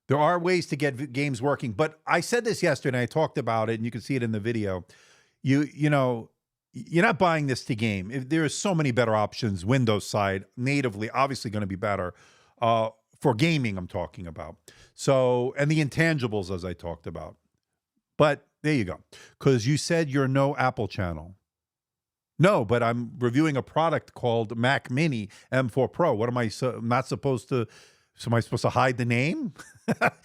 There are ways to get games working. But I said this yesterday. And I talked about it, and you can see it in the video. You know. You're not buying this to game. There are so many better options. Windows side, natively, obviously going to be better. For gaming, I'm talking about. So, and the intangibles, as I talked about. But there you go. Because you said you're no Apple channel. No, but I'm reviewing a product called Mac Mini M4 Pro. What am I not supposed to? So am I supposed to hide the name?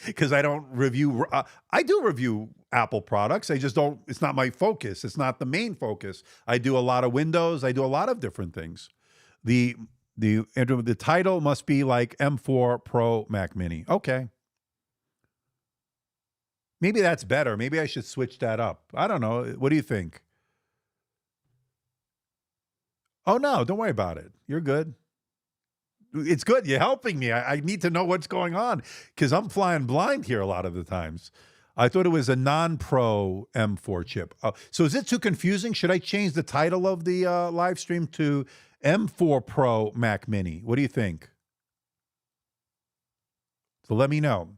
Because I don't review. I do review Apple products. I just don't. It's not my focus. It's not the main focus. I do a lot of Windows. I do a lot of different things. The The title must be like M4 Pro Mac Mini. Okay. Maybe that's better. Maybe I should switch that up. I don't know. What do you think? Oh, no, don't worry about it. You're good. It's good. You're helping me. I need to know what's going on because I'm flying blind here a lot of the times. I thought it was a non-pro M4 chip. So is it too confusing? Should I change the title of the live stream to M4 Pro Mac Mini? What do you think? So let me know.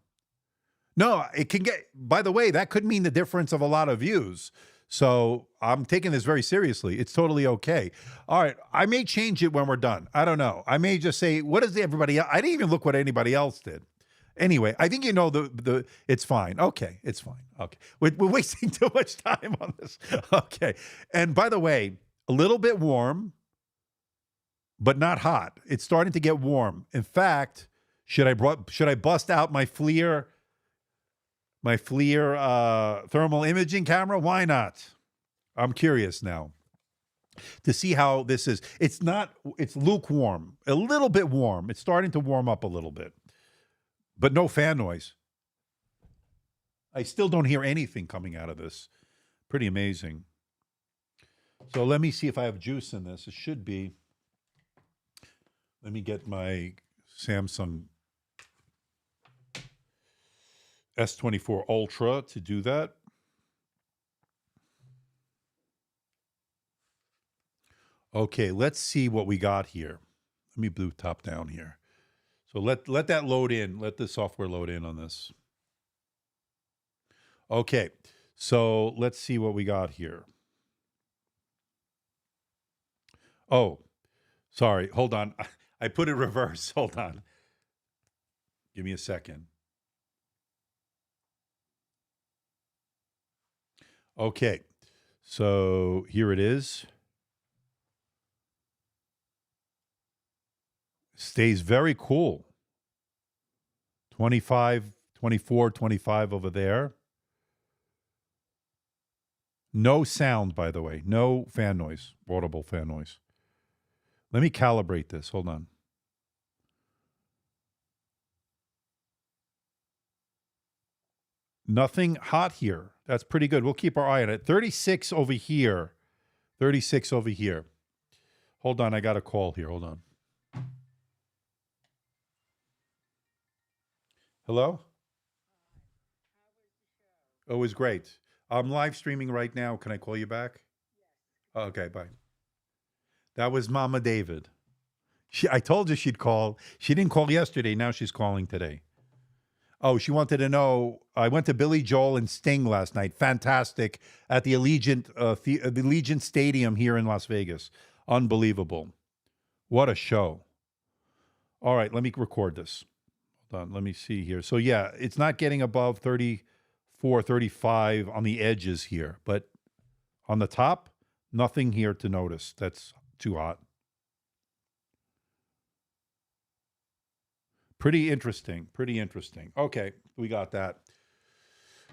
No, it can get, by the way, that could mean the difference of a lot of views. So I'm taking this very seriously. It's totally okay. All right. I may change it when we're done. I don't know. I may just say, what is everybody else? I didn't even look what anybody else did. Anyway, I think you know the it's fine. Okay, it's fine. Okay. We're wasting too much time on this. Okay. And by the way, a little bit warm, but not hot. It's starting to get warm. In fact, should I bust out my FLIR thermal imaging camera? Why not? I'm curious now to see how this is. It's lukewarm, a little bit warm. It's starting to warm up a little bit, but no fan noise. I still don't hear anything coming out of this. Pretty amazing. So let me see if I have juice in this. It should be. Let me get my Samsung S24 Ultra to do that. Okay, let's see what we got here. Let me blue top down here. So let that load in. Let the software load in on this. Okay, so let's see what we got here. Oh, sorry. Hold on. I put it reverse. Hold on. Give me a second. Okay, so here it is. Stays very cool. 25, 24, 25 over there. No sound, by the way. No fan noise, audible fan noise. Let me calibrate this. Hold on. Nothing hot here. That's pretty good. We'll keep our eye on it. 36 over here. 36 over here. Hold on. I got a call here. Hold on. Hello? Oh, it was great. I'm live streaming right now. Can I call you back? Yes. Okay, bye. That was Mama David. I told you she'd call. She didn't call yesterday. Now she's calling today. Oh, she wanted to know. I went to Billy Joel and Sting last night. Fantastic at the Allegiant Stadium here in Las Vegas. Unbelievable. What a show. All right, let me record this. Hold on, let me see here. So yeah, it's not getting above 34, 35 on the edges here, but on the top, nothing here to notice. That's too hot. Pretty interesting. Pretty interesting. Okay, we got that.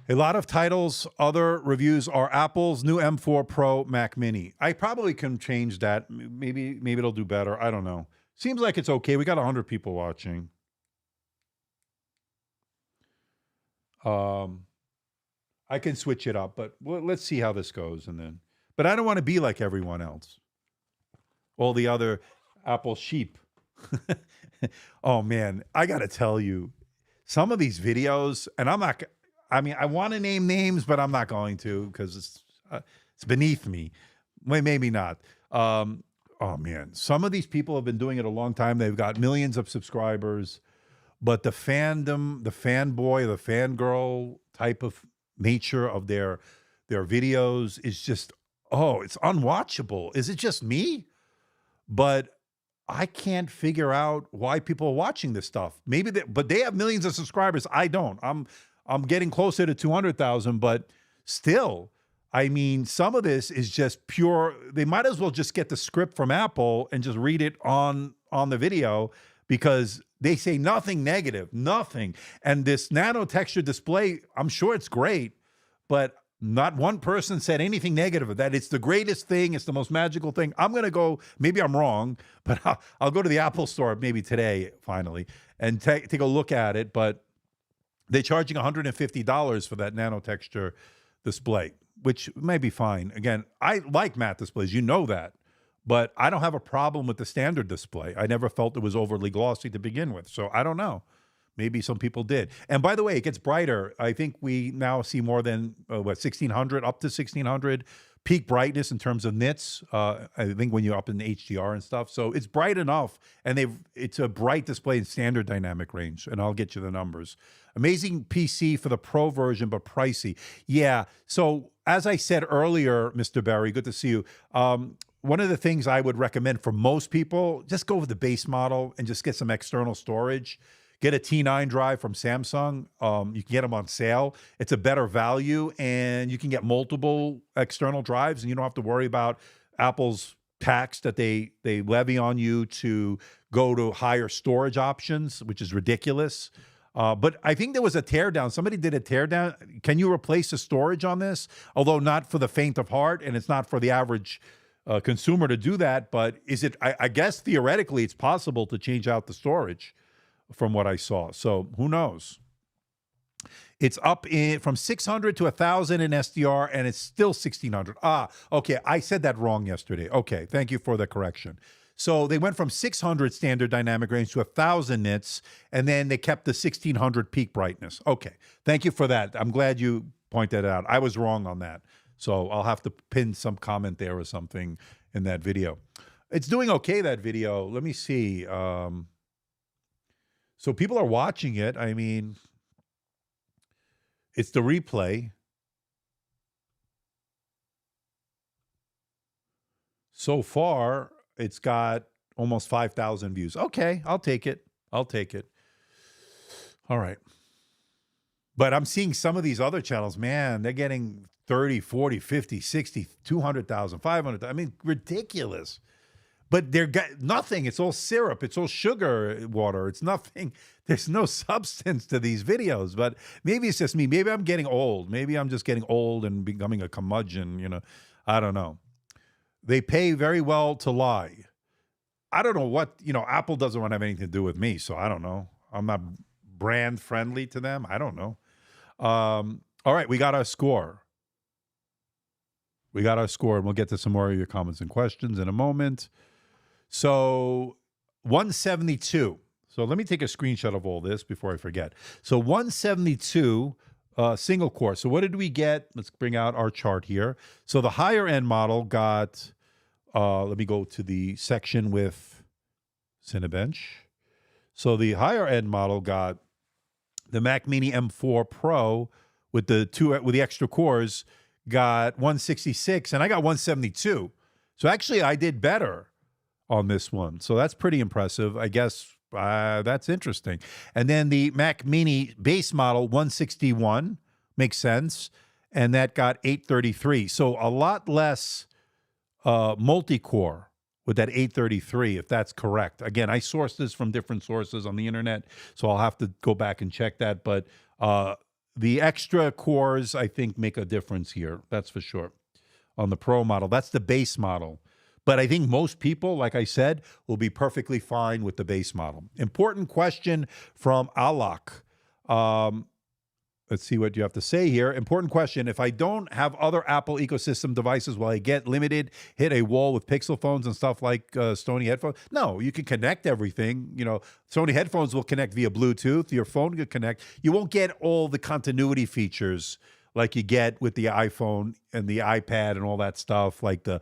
A lot of titles, other reviews are Apple's new M4 Pro Mac Mini. I probably can change that. Maybe it'll do better. I don't know. Seems like it's okay. We got 100 people watching. I can switch it up, but let's see how this goes. But I don't want to be like everyone else. All the other Apple sheep. Oh man, I got to tell you, some of these videos, and I want to name names, but I'm not going to because it's beneath me. Maybe not. Oh man, some of these people have been doing it a long time. They've got millions of subscribers, but the fandom, the fanboy, the fangirl type of nature of their videos is just, it's unwatchable. Is it just me? But I can't figure out why people are watching this stuff. But they have millions of subscribers. I don't. I'm getting closer to 200,000, but still, I mean, some of this is just pure. They might as well just get the script from Apple and just read it on the video because they say nothing negative, nothing. And this nano texture display, I'm sure it's great, but Not one person said anything negative of that. It's the greatest thing. It's the most magical thing. I'm going to go, maybe I'm wrong, but I'll go to the Apple store maybe today, finally, and take a look at it. But they're charging $150 for that nanotexture display, which may be fine. Again, I like matte displays. You know that. But I don't have a problem with the standard display. I never felt it was overly glossy to begin with. So I don't know. Maybe some people did. And by the way, it gets brighter. I think we now see more than, 1,600, up to 1,600 peak brightness in terms of nits. I think when you're up in HDR and stuff. So it's bright enough, and it's a bright display in standard dynamic range, and I'll get you the numbers. Amazing PC for the Pro version, but pricey. Yeah, so as I said earlier, Mr. Berry, good to see you. One of the things I would recommend for most people, just go with the base model and just get some external storage. Get a T9 drive from Samsung. You can get them on sale. It's a better value, and you can get multiple external drives, and you don't have to worry about Apple's tax that they levy on you to go to higher storage options, which is ridiculous. But I think there was a teardown. Somebody did a teardown. Can you replace the storage on this? Although not for the faint of heart, and it's not for the average consumer to do that. But is it? I guess theoretically it's possible to change out the storage, from what I saw. So who knows? It's up from 600 to 1,000 in SDR, and it's still 1,600. Okay. I said that wrong yesterday. Okay. Thank you for the correction. So they went from 600 standard dynamic range to 1,000 nits, and then they kept the 1,600 peak brightness. Okay. Thank you for that. I'm glad you pointed it out. I was wrong on that. So I'll have to pin some comment there or something in that video. It's doing okay, that video. Let me see. So people are watching it. I mean, it's the replay. So far, it's got almost 5,000 views. Okay, I'll take it. I'll take it. All right. But I'm seeing some of these other channels, man, they're getting 30, 40, 50, 60, 200,000, 500,000. I mean, ridiculous. But they're got nothing. It's all syrup. It's all sugar water. It's nothing. There's no substance to these videos. But maybe it's just me. Maybe I'm getting old. Maybe I'm just getting old and becoming a curmudgeon. You know, I don't know. They pay very well to lie. I don't know what, Apple doesn't want to have anything to do with me. So I don't know. I'm not brand friendly to them. I don't know. All right. We got our score. And we'll get to some more of your comments and questions in a moment. So 172. So let me take a screenshot of all this before I forget. So 172 single core. So what did we get? Let's bring out our chart here. So the higher end model got, let me go to the section with Cinebench. So the higher end model got the Mac Mini M4 Pro with the extra cores, got 166, and I got 172. So actually I did better on this one. So that's pretty impressive. I guess that's interesting. And then the Mac Mini base model, 161, makes sense. And that got 833. So a lot less multi-core with that 833, if that's correct. Again, I sourced this from different sources on the internet, so I'll have to go back and check that. But the extra cores, I think, make a difference here. That's for sure. On the Pro model, that's the base model. But I think most people, like I said, will be perfectly fine with the base model. Important question from Alak. Let's see what you have to say here. Important question. If I don't have other Apple ecosystem devices, will I get limited, hit a wall with Pixel phones and stuff like Sony headphones? No, you can connect everything. Sony headphones will connect via Bluetooth. Your phone could connect. You won't get all the continuity features like you get with the iPhone and the iPad and all that stuff, like the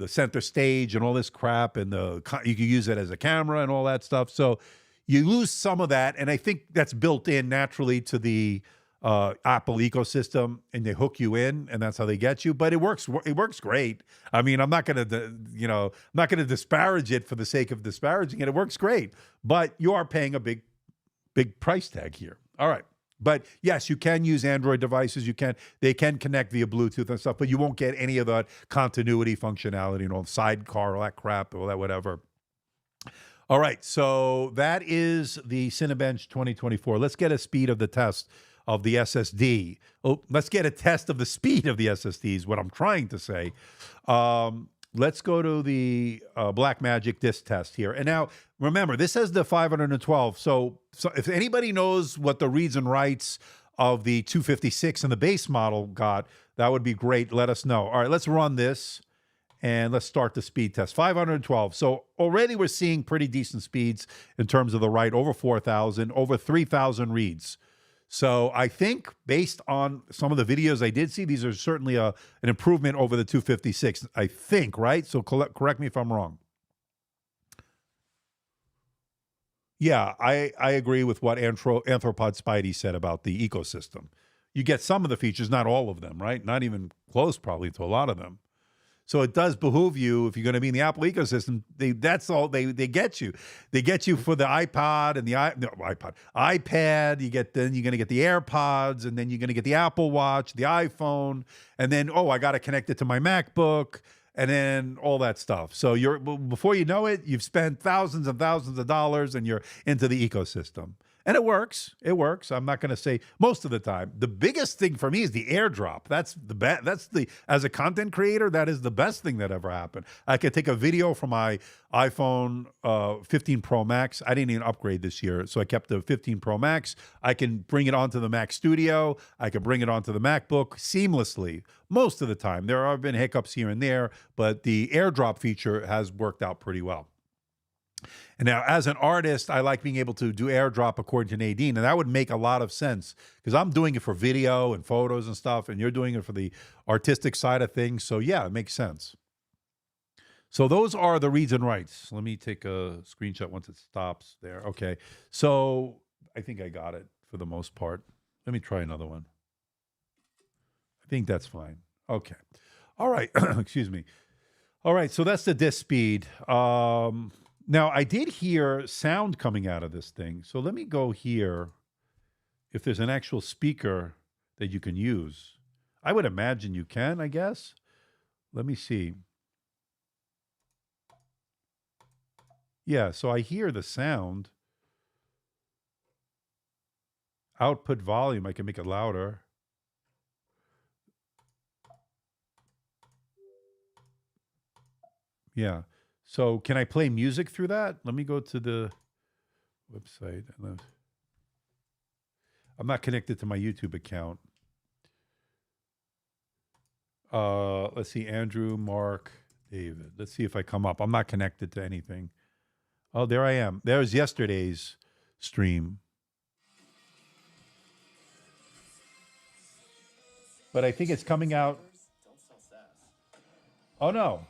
center stage and all this crap, and you can use it as a camera and all that stuff. So you lose some of that, and I think that's built in naturally to the Apple ecosystem, and they hook you in, and that's how they get you. But it works. It works great. I mean, I'm not going to disparage it for the sake of disparaging it. It works great, but you are paying a big price tag here. All right. But yes, you can use Android devices. They can connect via Bluetooth and stuff, but you won't get any of that continuity functionality, sidecar, all that crap, all that whatever. All right, so that is the Cinebench 2024. Let's get a speed of the test of the SSD. Oh, let's get a test of the speed of the SSD is what I'm trying to say. Let's go to the Blackmagic disk test here. And now, remember, this has the 512. So if anybody knows what the reads and writes of the 256 and the base model got, that would be great. Let us know. All right, let's run this. And let's start the speed test. 512. So already we're seeing pretty decent speeds in terms of the write, over 4,000, over 3,000 reads. So I think based on some of the videos I did see, these are certainly an improvement over the 256, I think, right? So correct me if I'm wrong. Yeah, I agree with what Anthropod Spidey said about the ecosystem. You get some of the features, not all of them, right? Not even close probably to a lot of them. So it does behoove you, if you're going to be in the Apple ecosystem, that's all they get you. They get you for the iPod and the iPad. Then you're going to get the AirPods, and then you're going to get the Apple Watch, the iPhone, and then I got to connect it to my MacBook, and then all that stuff. So before you know it, you've spent thousands and thousands of dollars, and you're into the ecosystem. And it works. It works. I'm not going to say most of the time. The biggest thing for me is the AirDrop. That's as a content creator, that is the best thing that ever happened. I could take a video from my iPhone 15 Pro Max. I didn't even upgrade this year, so I kept the 15 Pro Max. I can bring it onto the Mac Studio. I can bring it onto the MacBook seamlessly most of the time. There have been hiccups here and there, but the AirDrop feature has worked out pretty well. And now, as an artist, I like being able to do AirDrop according to Nadine, and that would make a lot of sense because I'm doing it for video and photos and stuff, and you're doing it for the artistic side of things. So yeah, it makes sense. So those are the reads and writes. Let me take a screenshot once it stops there. Okay, so I think I got it for the most part. Let me try another one. I think that's fine. Okay. All right. Excuse me. All right, so that's the disk speed. Now, I did hear sound coming out of this thing. So let me go here. If there's an actual speaker that you can use, I would imagine you can, I guess. Let me see. Yeah, so I hear the sound. Output volume, I can make it louder. Yeah. So can I play music through that? Let me go to the website. I'm not connected to my YouTube account. Let's see, Andrew, Mark, David. Let's see if I come up. I'm not connected to anything. Oh, there I am. There's yesterday's stream. But I think it's coming out. Oh, no.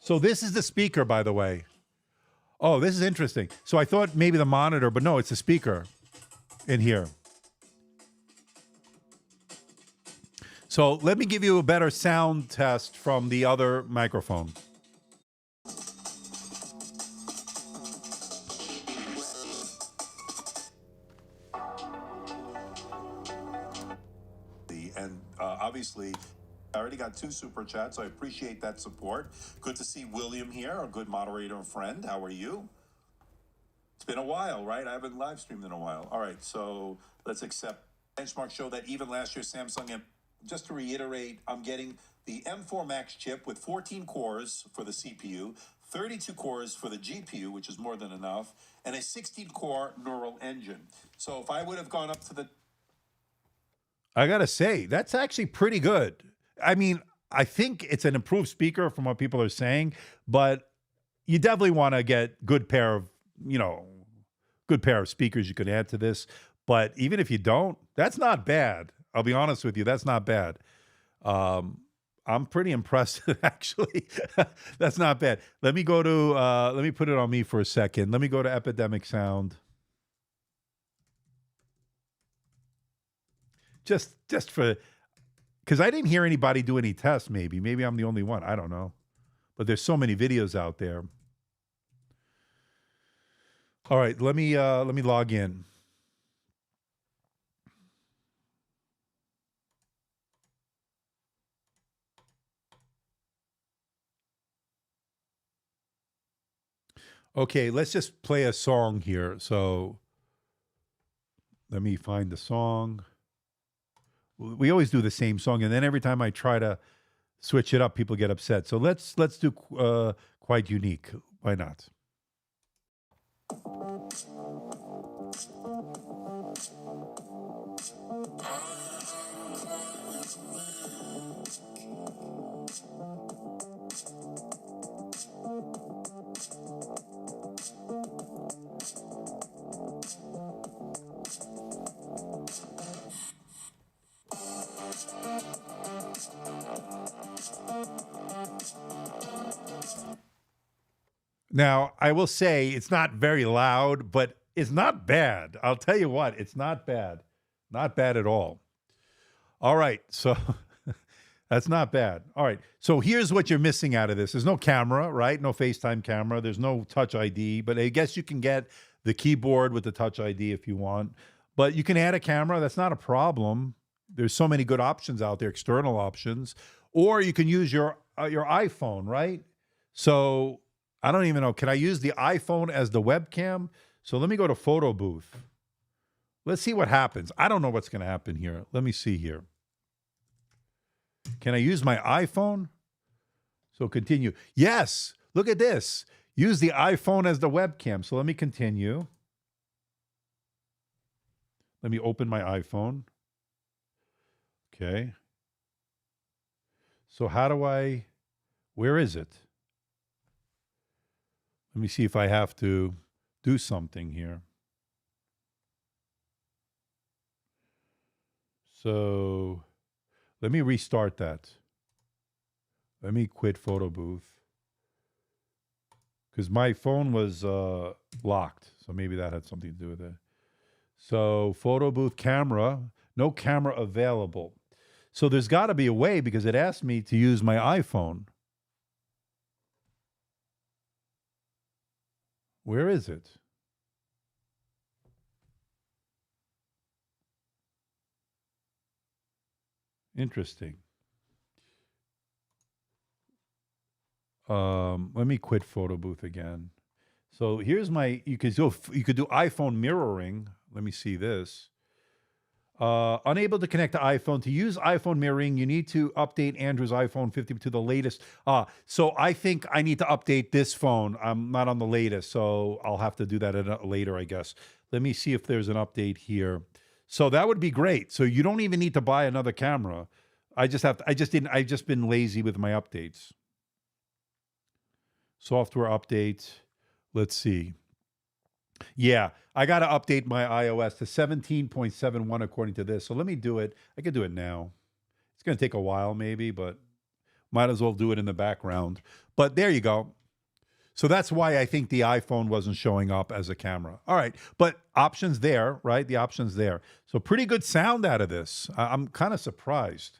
So this is the speaker, by the way. Oh, this is interesting. So I thought maybe the monitor, but no, it's the speaker in here. So let me give you a better sound test from the other microphone. And obviously, I already got 2 super chats. So I appreciate that support. Good to see William here, a good moderator and friend. How are you? It's been a while, right? I haven't live streamed in a while. All right, so let's accept. Benchmarks show that even last year, Samsung, and just to reiterate, I'm getting the M4 Max chip with 14 cores for the CPU, 32 cores for the GPU, which is more than enough, and a 16-core neural engine. So if I would have gone up to the... I got to say, that's actually pretty good. I mean, I think it's an improved speaker from what people are saying, but you definitely want to get good pair of speakers you could add to this. But even if you don't, that's not bad. I'll be honest with you, that's not bad. I'm pretty impressed, actually. That's not bad. Let me go to, let me put it on me for a second. Let me go to Epidemic Sound. Just for, because I didn't hear anybody do any tests, maybe. Maybe I'm the only one. I don't know. But there's so many videos out there. All right, let me log in. Okay, let's just play a song here. So let me find the song. We always do the same song, and then every time I try to switch it up, people get upset. So let's do Quite Unique. Why not? Now, I will say it's not very loud, but it's not bad. I'll tell you what, it's not bad. Not bad at all. All right. So that's not bad. All right. So here's what you're missing out of this. There's no camera, right? No FaceTime camera. There's no Touch ID, but I guess you can get the keyboard with the Touch ID if you want. But you can add a camera. That's not a problem. There's so many good options out there, external options. Or you can use your iPhone, right? So I don't even know. Can I use the iPhone as the webcam? So let me go to Photo Booth. Let's see what happens. I don't know what's going to happen here. Let me see here. Can I use my iPhone? So continue. Yes. Look at this. Use the iPhone as the webcam. So let me continue. Let me open my iPhone. Okay. So how do where is it? Let me see if I have to do something here. So let me restart that. Let me quit Photo Booth. Because my phone was locked. So maybe that had something to do with it. So Photo Booth camera, no camera available. So there's got to be a way because it asked me to use my iPhone. Where is it? Interesting. Let me quit Photo Booth again. So here's you could do iPhone mirroring. Let me see this. Unable to connect to iPhone. To use iPhone mirroring, you need to update Andrew's iPhone 50 to the latest. So I think I need to update this phone. I'm not on the latest, so I'll have to do that later, I guess. Let me see if there's an update here. So that would be great. So you don't even need to buy another camera. I've just been lazy with my updates. Software update. Let's see. Yeah, I got to update my iOS to 17.71 according to this. So let me do it. I could do it now. It's going to take a while maybe, but might as well do it in the background. But there you go. So that's why I think the iPhone wasn't showing up as a camera. All right, but options there, right? The options there. So pretty good sound out of this. I'm kind of surprised.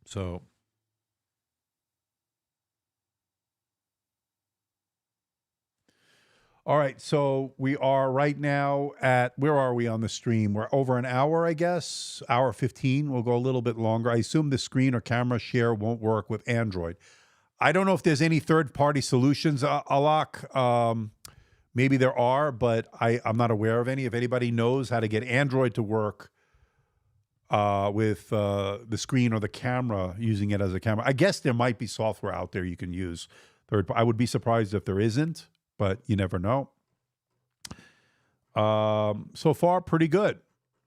So all right, so we are right now where are we on the stream? We're over an hour, I guess, hour 15. We'll go a little bit longer. I assume the screen or camera share won't work with Android. I don't know if there's any third-party solutions, Alok. Maybe there are, but I'm not aware of any. If anybody knows how to get Android to work with the screen or the camera, using it as a camera, I guess there might be software out there you can use. I would be surprised if there isn't, but you never know. So far, pretty good.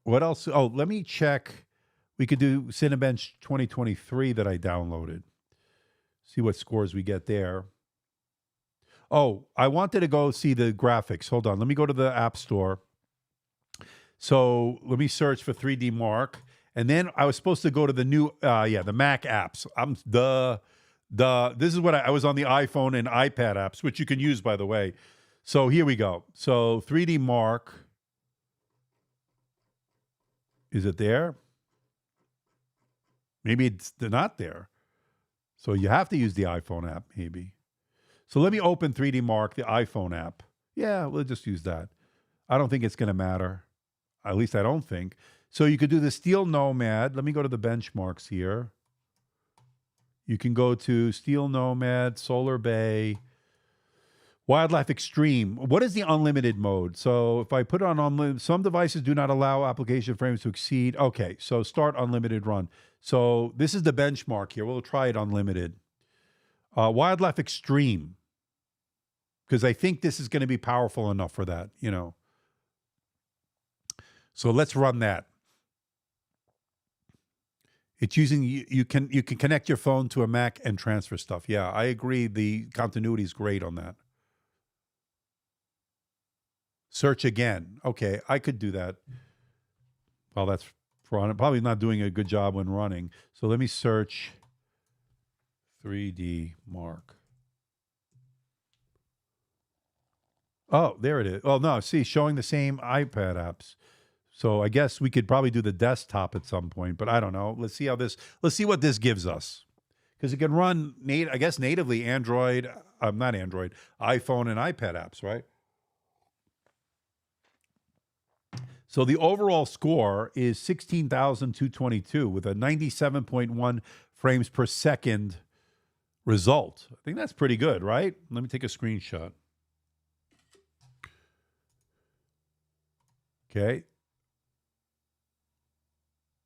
What else? Oh, let me check. We could do Cinebench 2023 that I downloaded. See what scores we get there. Oh, I wanted to go see the graphics. Hold on. Let me go to the App Store. So let me search for 3D Mark. And then I was supposed to go to the new, the Mac apps. This is what I was on the iPhone and iPad apps, which you can use, by the way. So here we go. So 3D Mark. Is it there? Maybe they're not there. So you have to use the iPhone app, maybe. So let me open 3D Mark, the iPhone app. Yeah, we'll just use that. I don't think it's going to matter. At least I don't think. So you could do the Steel Nomad. Let me go to the benchmarks here. You can go to Steel Nomad, Solar Bay. Wildlife Extreme. What is the unlimited mode? So if I put it on unlimited, some devices do not allow application frames to exceed. Okay, so start unlimited run. So this is the benchmark here. We'll try it unlimited. Wildlife Extreme, because I think this is going to be powerful enough for that, you know. So let's run that. It's using you can connect your phone to a Mac and transfer stuff. Yeah, I agree. The continuity is great on that. Search again. Okay, I could do that. Well, that's probably not doing a good job when running. So let me search 3D Mark. Oh, there it is. Oh, no, see, showing the same iPad apps. So I guess we could probably do the desktop at some point, but I don't know. Let's see what this gives us. Because it can run, I guess, natively Android, not Android, iPhone and iPad apps, right? So the overall score is 16,222 with a 97.1 frames per second result. I think that's pretty good, right? Let me take a screenshot. Okay.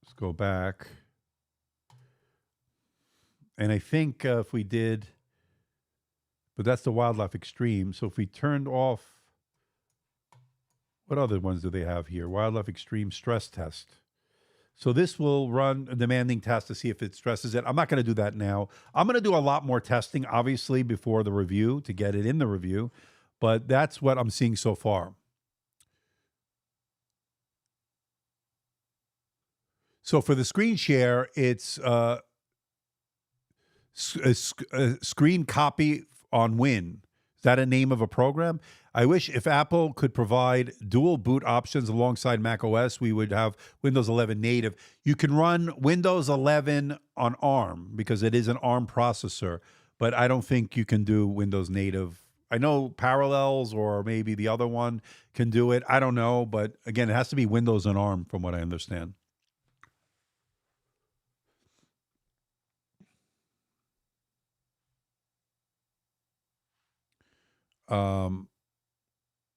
Let's go back. And I think if we did, but that's the Wildlife Extreme. So if we turned off, what other ones do they have here? Wildlife Extreme stress test. So this will run a demanding test to see if it stresses it. I'm not going to do that now. I'm going to do a lot more testing, obviously, before the review to get it in the review. But that's what I'm seeing so far. So for the screen share, it's a screen copy on Win. Is that a name of a program? I wish if Apple could provide dual boot options alongside Mac OS, we would have Windows 11 native. You can run Windows 11 on ARM because it is an ARM processor, but I don't think you can do Windows native. I know Parallels or maybe the other one can do it. I don't know, but again, it has to be Windows and ARM from what I understand.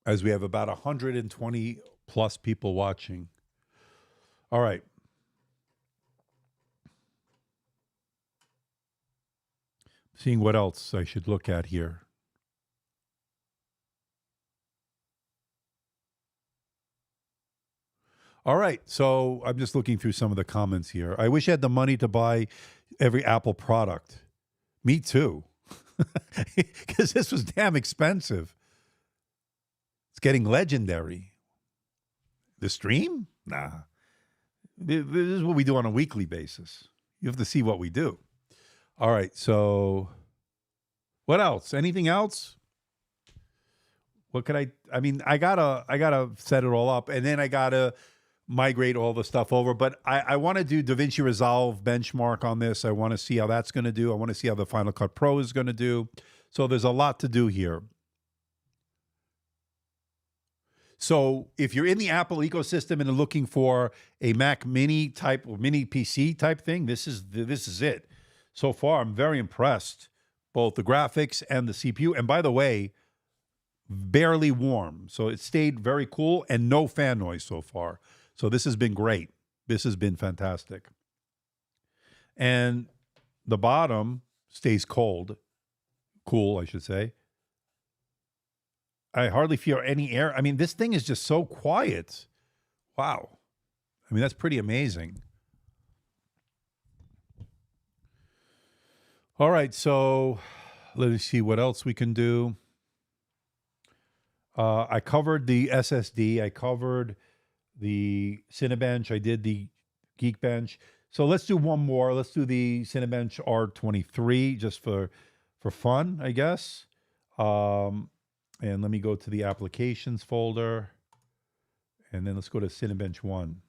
As we have about 120 plus people watching. All right. Seeing what else I should look at here. All right. So I'm just looking through some of the comments here. I wish I had the money to buy every Apple product. Me too. Because this was damn expensive. It's getting legendary. The stream? Nah. This is what we do on a weekly basis. You have to see what we do. All right. So what else? Anything else? What could I mean, I gotta set it all up, and then I gotta migrate all the stuff over. But I want to do DaVinci Resolve benchmark on this. I want to see how that's going to do. I want to see how the Final Cut Pro is going to do. So there's a lot to do here. So if you're in the Apple ecosystem and are looking for a Mac Mini type or Mini PC type thing, this is it. So far, I'm very impressed, both the graphics and the CPU. And by the way, barely warm. So it stayed very cool and no fan noise so far. So this has been great. This has been fantastic. And the bottom stays cool, I should say. I hardly feel any air. I mean, this thing is just so quiet. Wow. I mean, that's pretty amazing. All right, so let me see what else we can do. I covered the SSD. I covered the Cinebench. I did the Geekbench. So let's do one more. Let's do the Cinebench R23 just for fun, I guess. And let me go to the applications folder. And then let's go to Cinebench 1.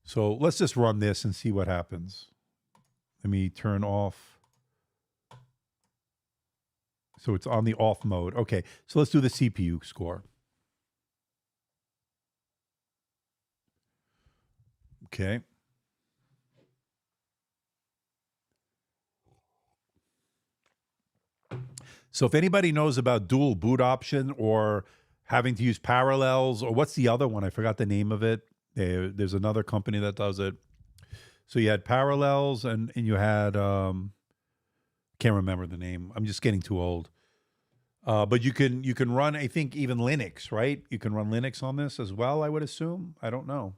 So let's just run this and see what happens. Let me turn off. So it's on the off mode. Okay, so let's do the CPU score. Okay. So if anybody knows about dual boot option or having to use Parallels, or what's the other one? I forgot the name of it. There's another company that does it. So you had Parallels and you had can't remember the name. I'm just getting too old. But you can run, I think, even Linux, right? You can run Linux on this as well, I would assume. I don't know.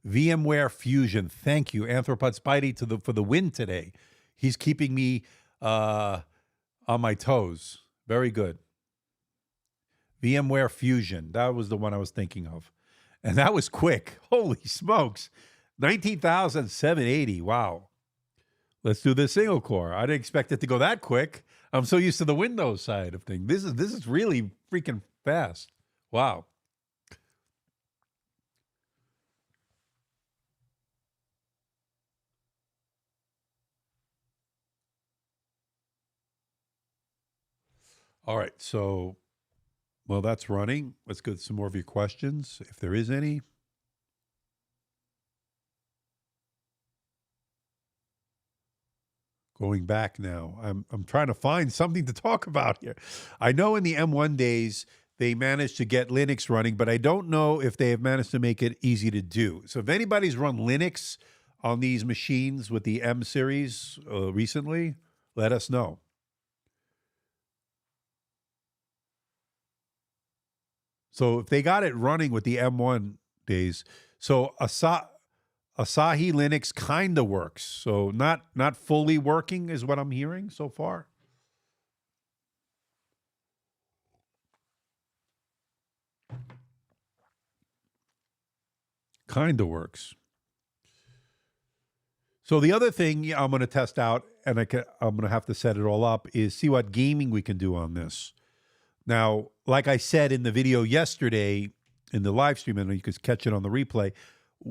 VMware Fusion. Thank you, Anthropod Spidey, for the win today. He's keeping me on my toes. Very good. VMware Fusion. That was the one I was thinking of. And that was quick. Holy smokes. 19,780. Wow. Let's do the single core. I didn't expect it to go that quick. I'm so used to the Windows side of things. This is really freaking fast. Wow. All right. So, well, that's running. Let's get some more of your questions, if there is any. Going back now, I'm trying to find something to talk about here. I know in the M1 days they managed to get Linux running, but I don't know if they have managed to make it easy to do. So if anybody's run Linux on these machines with the M series recently, let us know. So if they got it running with the M1 days, so Asahi Linux kind of works. So not fully working is what I'm hearing so far. Kind of works. So the other thing I'm going to test out, and I'm going to have to set it all up, is see what gaming we can do on this. Now, like I said in the video yesterday, in the live stream, and you could catch it on the replay,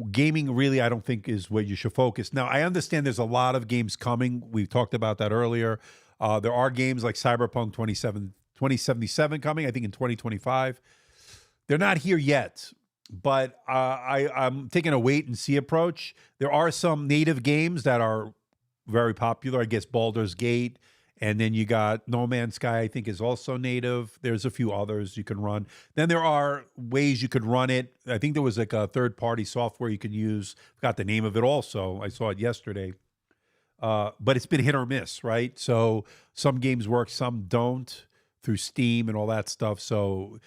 gaming really, I don't think, is where you should focus. Now, I understand there's a lot of games coming. We talked about that earlier. There are games like Cyberpunk 2077 coming, I think, in 2025. They're not here yet, but I'm taking a wait and see approach. There are some native games that are very popular. I guess Baldur's Gate. And then you got No Man's Sky, I think, is also native. There's a few others you can run. Then there are ways you could run it. I think there was like a third-party software you can use. Forgot the name of it also. I saw it yesterday. But it's been hit or miss, right? So some games work, some don't through Steam and all that stuff. So,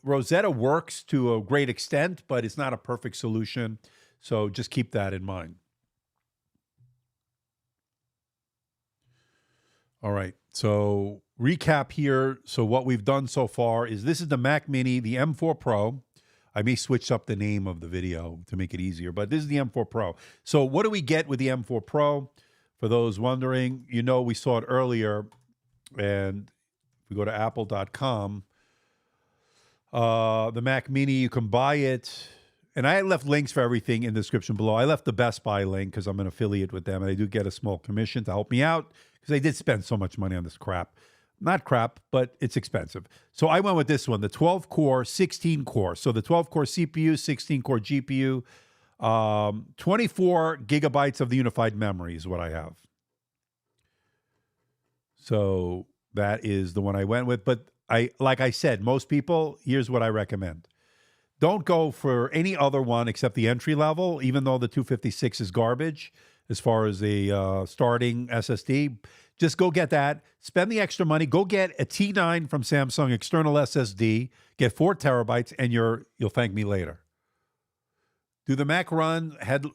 Rosetta works to a great extent, but it's not a perfect solution. So just keep that in mind. All right. So recap here. So what we've done so far is this is the Mac Mini, the M4 Pro. I may switch up the name of the video to make it easier, but this is the M4 Pro. So what do we get with the M4 Pro? For those wondering, we saw it earlier. And if we go to apple.com, the Mac Mini, you can buy it. And I left links for everything in the description below. I left the Best Buy link because I'm an affiliate with them, and I do get a small commission to help me out because they did spend so much money on this crap. Not crap, but it's expensive. So I went with this one, the 12-core, 16-core. So the 12-core CPU, 16-core GPU, 24 gigabytes of the unified memory is what I have. So that is the one I went with. But like I said, most people, here's what I recommend. Don't go for any other one except the entry level, even though the 256 is garbage as far as a starting SSD. Just go get that. Spend the extra money. Go get a T9 from Samsung external SSD. Get 4 terabytes, and you'll thank me later. Do the Mac run headless,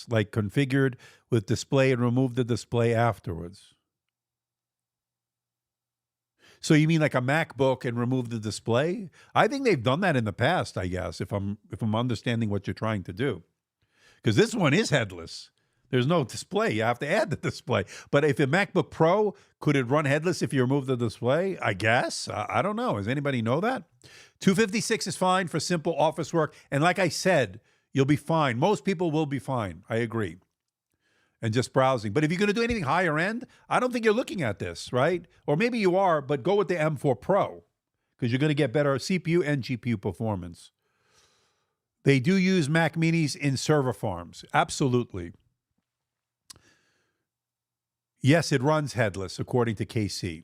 like configured with display, and remove the display afterwards? So you mean like a MacBook and remove the display? I think they've done that in the past, I guess, if I'm understanding what you're trying to do. Because this one is headless. There's no display. You have to add the display. But if a MacBook Pro, could it run headless if you remove the display? I guess. I don't know. Does anybody know that? 256 is fine for simple office work. And like I said, you'll be fine. Most people will be fine. I agree. And just browsing. But if you're going to do anything higher end, I don't think you're looking at this, right? Or maybe you are, but go with the M4 Pro because you're going to get better CPU and GPU performance. They do use Mac Minis in server farms. Absolutely. Yes, it runs headless, according to KC.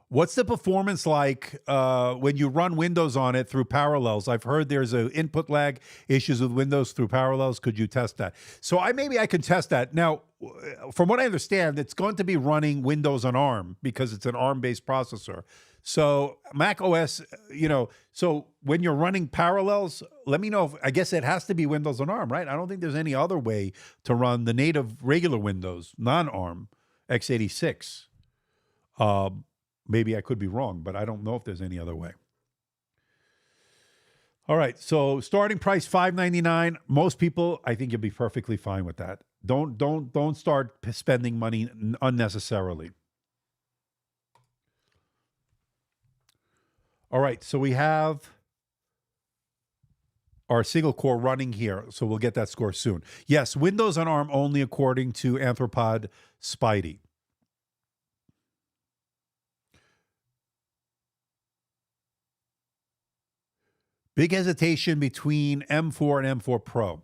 What's the performance like when you run Windows on it through Parallels? I've heard there's a input lag issues with Windows through Parallels. Could you test that? So maybe I can test that. Now, from what I understand, it's going to be running Windows on ARM because it's an ARM-based processor. So Mac OS, so when you're running Parallels, let me know. I guess it has to be Windows on ARM, right? I don't think there's any other way to run the native regular Windows, non-ARM, x86. Maybe I could be wrong, but I don't know if there's any other way. All right, so starting price $599. Most people, I think you'll be perfectly fine with that. Don't start spending money unnecessarily. All right, so we have our single core running here, so we'll get that score soon. Yes, Windows on ARM only according to Anthropod Spidey. Big hesitation between M4 and M4 Pro.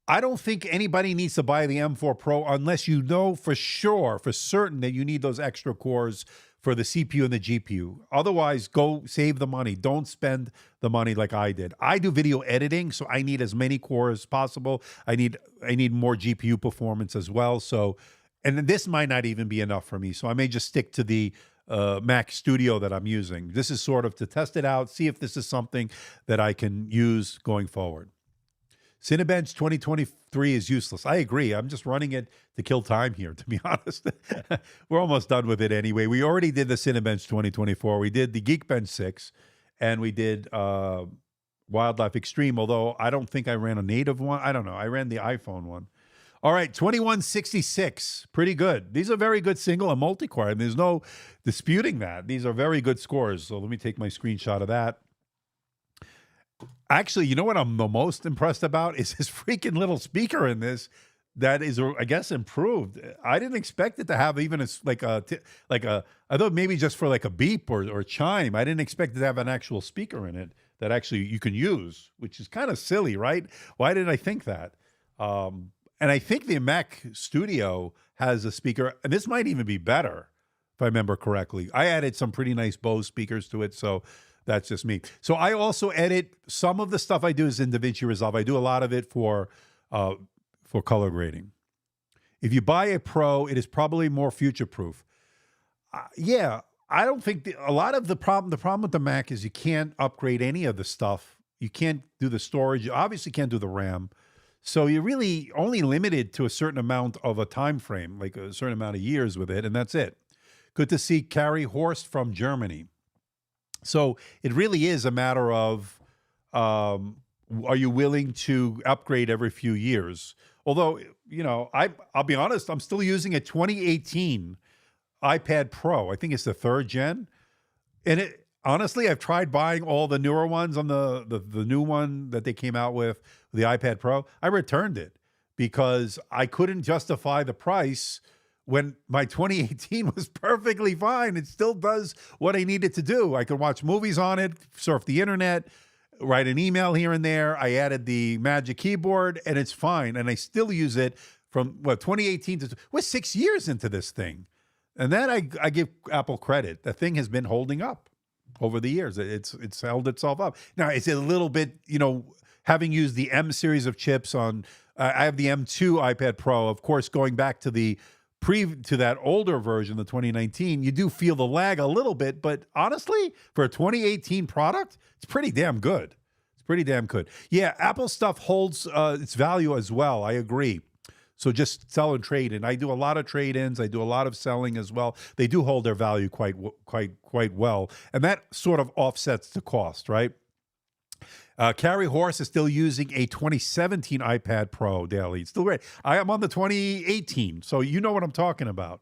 I don't think anybody needs to buy the M4 Pro unless you know for sure, for certain, that you need those extra cores for the CPU and the GPU. Otherwise, go save the money. Don't spend the money like I did. I do video editing, so I need as many cores as possible. I need more GPU performance as well. So, and this might not even be enough for me. So I may just stick to the Mac Studio that I'm using. This is sort of to test it out, see if this is something that I can use going forward. Cinebench 2023 is useless. I agree. I'm just running it to kill time here, to be honest. We're almost done with it anyway. We already did the Cinebench 2024. We did the Geekbench 6, and we did Wildlife Extreme, although I don't think I ran a native one. I don't know. I ran the iPhone one. All right, 2166, pretty good. These are very good single and multi-core, and there's no disputing that. These are very good scores. So let me take my screenshot of that. Actually, you know what I'm the most impressed about is this freaking little speaker in this that is, I guess, improved. I didn't expect it to have even I thought maybe just for like a beep or chime. I didn't expect it to have an actual speaker in it that actually you can use, which is kind of silly, right? Why didn't I think that? And I think the Mac Studio has a speaker, and this might even be better, if I remember correctly. I added some pretty nice Bose speakers to it, so that's just me. So I also edit, some of the stuff I do is in DaVinci Resolve. I do a lot of it for color grading. If you buy a Pro, it is probably more future-proof. Yeah, I don't think, the problem with the Mac is you can't upgrade any of the stuff. You can't do the storage. You obviously can't do the RAM. So you're really only limited to a certain amount of a time frame, like a certain amount of years with it, and that's it. Good to see Carrie Horst from Germany. So it really is a matter of, are you willing to upgrade every few years? Although, I'll be honest, I'm still using a 2018 iPad Pro. I think it's the 3rd gen. And honestly, I've tried buying all the newer ones on the new one that they came out with, the iPad Pro. I returned it because I couldn't justify the price when my 2018 was perfectly fine. It still does what I need it to do. I can watch movies on it, surf the internet, write an email here and there. I added the Magic Keyboard, and it's fine. And I still use it from, 2018 to, we're 6 years into this thing. And then I give Apple credit. The thing has been holding up over the years. It's held itself up. Now, it's a little bit, having used the M series of chips on, I have the M2 iPad Pro, of course, going back to to that older version, the 2019, you do feel the lag a little bit, but honestly, for a 2018 product, it's pretty damn good. It's pretty damn good. Yeah, Apple stuff holds its value as well. I agree. So just sell and trade. And I do a lot of trade-ins. I do a lot of selling as well. They do hold their value quite well. And that sort of offsets the cost, right? Carrie Horse is still using a 2017 iPad Pro daily. It's still great. I am on the 2018, so you know what I'm talking about.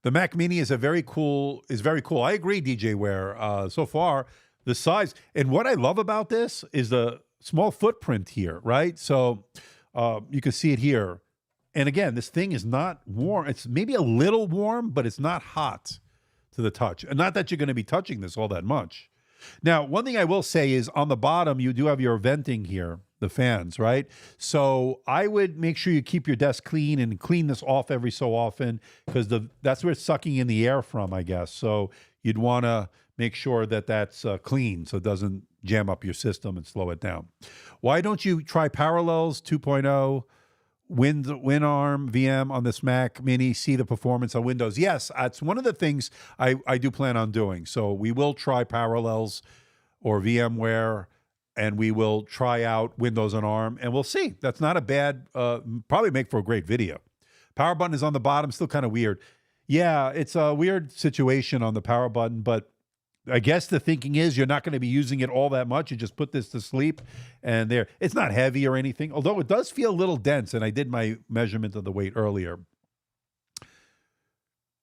The Mac Mini is very cool. I agree, DJ Ware. So far, the size. And what I love about this is the small footprint here, right? So you can see it here. And again, this thing is not warm. It's maybe a little warm, but it's not hot to the touch. And not that you're going to be touching this all that much. Now, one thing I will say is on the bottom, you do have your venting here, the fans, right? So I would make sure you keep your desk clean and clean this off every so often because that's where it's sucking in the air from, I guess. So you'd want to make sure that that's clean so it doesn't jam up your system and slow it down. Why don't you try Parallels 2.0? WinArm VM on this Mac Mini, see the performance on Windows. Yes, that's one of the things I do plan on doing. So we will try Parallels or VMware, and we will try out Windows on ARM, and we'll see. That's not a bad, probably make for a great video. Power button is on the bottom, still kind of weird. Yeah, it's a weird situation on the power button, but I guess the thinking is you're not going to be using it all that much. You just put this to sleep and there. It's not heavy or anything, although it does feel a little dense, and I did my measurement of the weight earlier.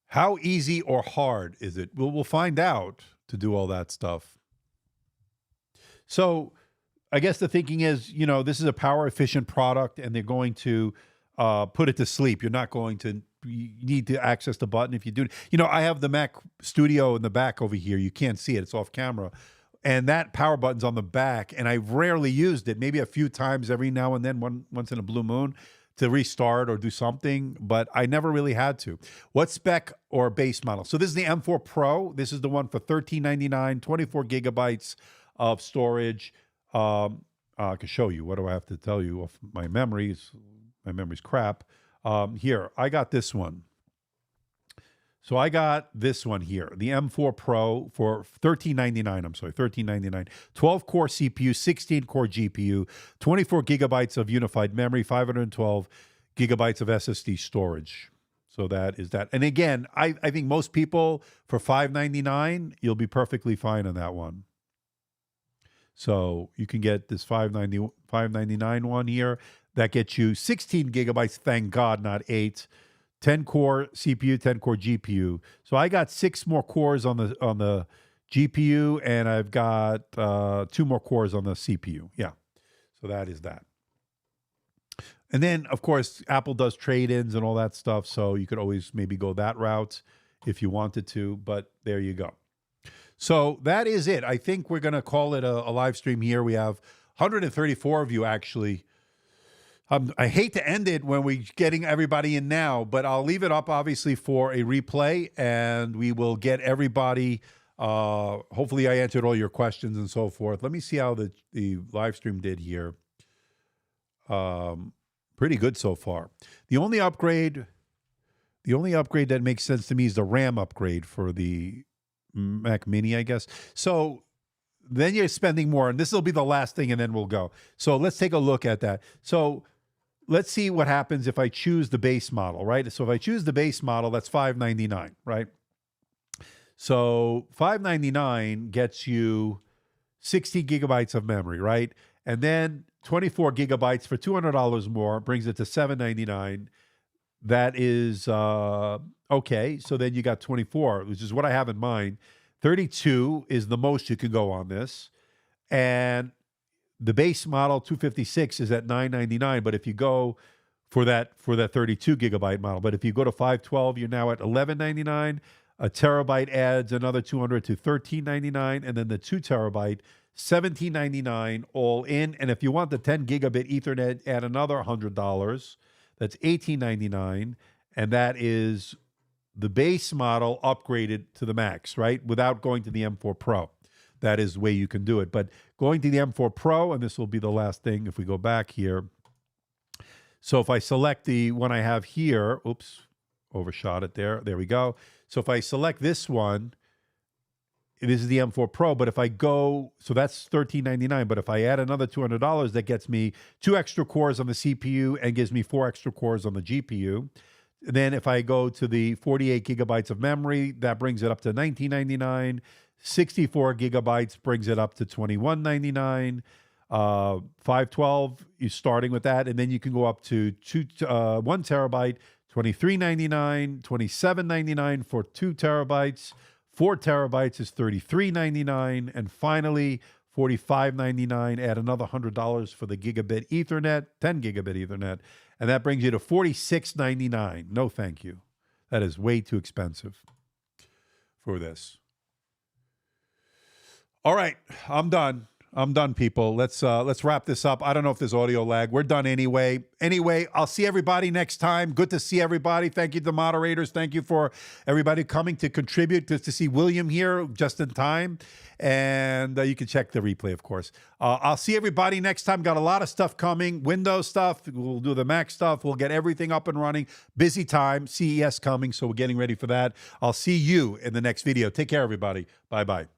How easy or hard is it? We'll find out to do all that stuff. So I guess the thinking is, this is a power efficient product and they're going to put it to sleep. You're not going to you need to access the button if you do. I have the Mac Studio in the back over here. You can't see it. It's off camera. And that power button's on the back, and I've rarely used it, maybe a few times every now and then, once in a blue moon, to restart or do something, but I never really had to. What spec or base model? So this is the M4 Pro. This is the one for $13.99, 24 gigabytes of storage. I can show you. What do I have to tell you? My memory's crap. Here, I got this one. So I got this one here, the M4 Pro for $13.99. I'm sorry, $13.99. 12-core CPU, 16-core GPU, 24 gigabytes of unified memory, 512 gigabytes of SSD storage. So that is that. And again, I think most people for $5.99, you'll be perfectly fine on that one. So you can get this $5.99 one here. That gets you 16 gigabytes, thank God, not 8. 10-core CPU, 10-core GPU. So I got 6 more cores on the GPU, and I've got 2 more cores on the CPU. Yeah, so that is that. And then, of course, Apple does trade-ins and all that stuff, so you could always maybe go that route if you wanted to, but there you go. So that is it. I think we're going to call it a live stream here. We have 134 of you, actually. I hate to end it when we're getting everybody in now, but I'll leave it up, obviously, for a replay, and we will get everybody. Hopefully, I answered all your questions and so forth. Let me see how the live stream did here. Pretty good so far. The only upgrade that makes sense to me is the RAM upgrade for the Mac Mini, I guess. So then you're spending more, and this will be the last thing, and then we'll go. So let's take a look at that. So let's see what happens if I choose the base model, right? So if I choose the base model, that's $599, right? So $599 gets you 60 gigabytes of memory, right? And then 24 gigabytes for $200 more brings it to $799. That is okay. So then you got 24, which is what I have in mind. 32 is the most you can go on this. And the base model 256 is at $999, but if you go for that 32 gigabyte model, but if you go to 512, you're now at $1199. A terabyte adds another $200 to $1399, and then the 2 terabyte $1799 all in. And if you want the 10 gigabit Ethernet, add another $100. That's $1899, and that is the base model upgraded to the max, right? Without going to the M4 Pro. That is the way you can do it. But going to the M4 Pro, and this will be the last thing if we go back here. So if I select the one I have here, oops, overshot it there. There we go. So if I select this one, this is the M4 Pro, but if I go, so that's $1399, but if I add another $200, that gets me 2 extra cores on the CPU and gives me 4 extra cores on the GPU. Then if I go to the 48 gigabytes of memory, that brings it up to $1999. 64 gigabytes brings it up to $21.99. 512, you're starting with that, and then you can go up to 1 terabyte, $23.99, $27.99 for 2 terabytes. 4 terabytes is $33.99, and finally $45.99. Add another $100 for the gigabit Ethernet, 10 gigabit Ethernet, and that brings you to $46.99. No, thank you. That is way too expensive for this. All right, I'm done. I'm done, people. Let's wrap this up. I don't know if there's audio lag. We're done anyway. Anyway, I'll see everybody next time. Good to see everybody. Thank you to the moderators. Thank you for everybody coming to contribute. Good to see William here just in time. And you can check the replay, of course. I'll see everybody next time. Got a lot of stuff coming. Windows stuff. We'll do the Mac stuff. We'll get everything up and running. Busy time. CES coming, so we're getting ready for that. I'll see you in the next video. Take care, everybody. Bye-bye.